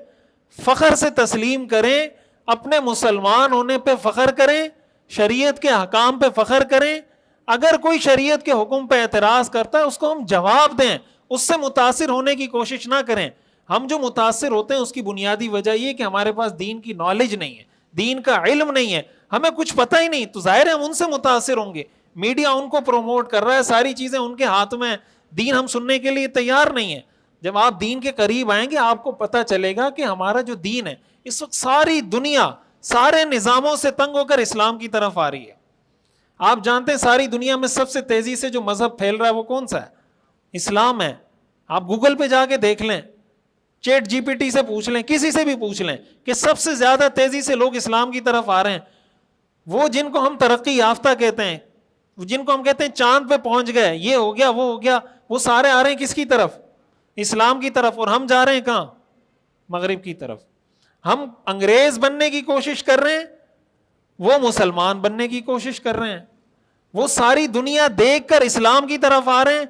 فخر سے تسلیم کریں، اپنے مسلمان ہونے پہ فخر کریں، شریعت کے احکام پہ فخر کریں. اگر کوئی شریعت کے حکم پہ اعتراض کرتا ہے اس کو ہم جواب دیں، اس سے متاثر ہونے کی کوشش نہ کریں. ہم جو متاثر ہوتے ہیں اس کی بنیادی وجہ یہ کہ ہمارے پاس دین کی نالج نہیں ہے، دین کا علم نہیں ہے، ہمیں کچھ پتہ ہی نہیں. تو ظاہر ہے ہم ان سے متاثر ہوں گے. میڈیا ان کو پروموٹ کر رہا ہے، ساری چیزیں ان کے ہاتھ میں، دین ہم سننے کے لیے تیار نہیں ہے. جب آپ دین کے قریب آئیں گے آپ کو پتہ چلے گا کہ ہمارا جو دین ہے اس وقت ساری دنیا سارے نظاموں سے تنگ ہو کر اسلام کی طرف آ رہی ہے. آپ جانتے ہیں ساری دنیا میں سب سے تیزی سے جو مذہب پھیل رہا ہے وہ کون سا ہے؟ اسلام ہے. آپ گوگل پہ جا کے دیکھ لیں، چیٹ جی پی ٹی سے پوچھ لیں، کسی سے بھی پوچھ لیں کہ سب سے زیادہ تیزی سے لوگ اسلام کی طرف آ رہے ہیں. وہ جن کو ہم ترقی یافتہ کہتے ہیں، جن کو ہم کہتے ہیں چاند پہ پہنچ گئے، یہ ہو گیا وہ ہو گیا، وہ سارے آ رہے ہیں کس کی طرف؟ اسلام کی طرف. اور ہم جا رہے ہیں کہاں؟ مغرب کی طرف. ہم انگریز بننے کی کوشش کر رہے ہیں، وہ مسلمان بننے کی کوشش کر رہے ہیں. وہ ساری دنیا دیکھ کر اسلام کی طرف آ رہے ہیں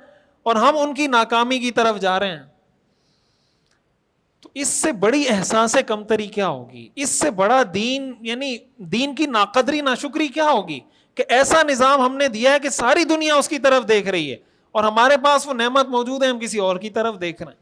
اور ہم ان کی ناکامی کی طرف جا رہے ہیں. تو اس سے بڑی احساس کمتری کیا ہوگی؟ اس سے بڑا دین، یعنی دین کی ناقدری ناشکری کیا ہوگی کہ ایسا نظام ہم نے دیا ہے کہ ساری دنیا اس کی طرف دیکھ رہی ہے اور ہمارے پاس وہ نعمت موجود ہے، ہم کسی اور کی طرف دیکھ رہے ہیں.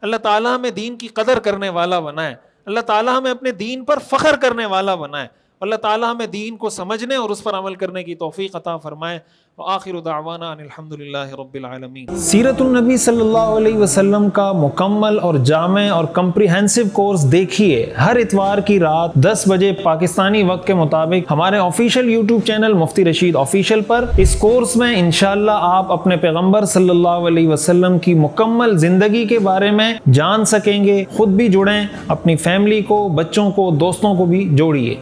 اللہ تعالیٰ ہمیں دین کی قدر کرنے والا بنائے، اللہ تعالیٰ ہمیں اپنے دین پر فخر کرنے والا بنائے، اللہ تعالیٰ ہمیں دین کو سمجھنے اور اس پر عمل کرنے کی توفیق عطا فرمائے. وآخر دعوانا ان الحمدللہ رب العالمین. سیرت النبی صلی اللہ علیہ وسلم کا مکمل اور جامع اور کمپریہنسو کورس دیکھیے ہر اتوار کی رات 10 بجے پاکستانی وقت کے مطابق ہمارے آفیشیل یوٹیوب چینل مفتی رشید آفیشیل پر. اس کورس میں انشاءاللہ آپ اپنے پیغمبر صلی اللہ علیہ وسلم کی مکمل زندگی کے بارے میں جان سکیں گے. خود بھی جڑیں، اپنی فیملی کو، بچوں کو، دوستوں کو بھی جوڑیے.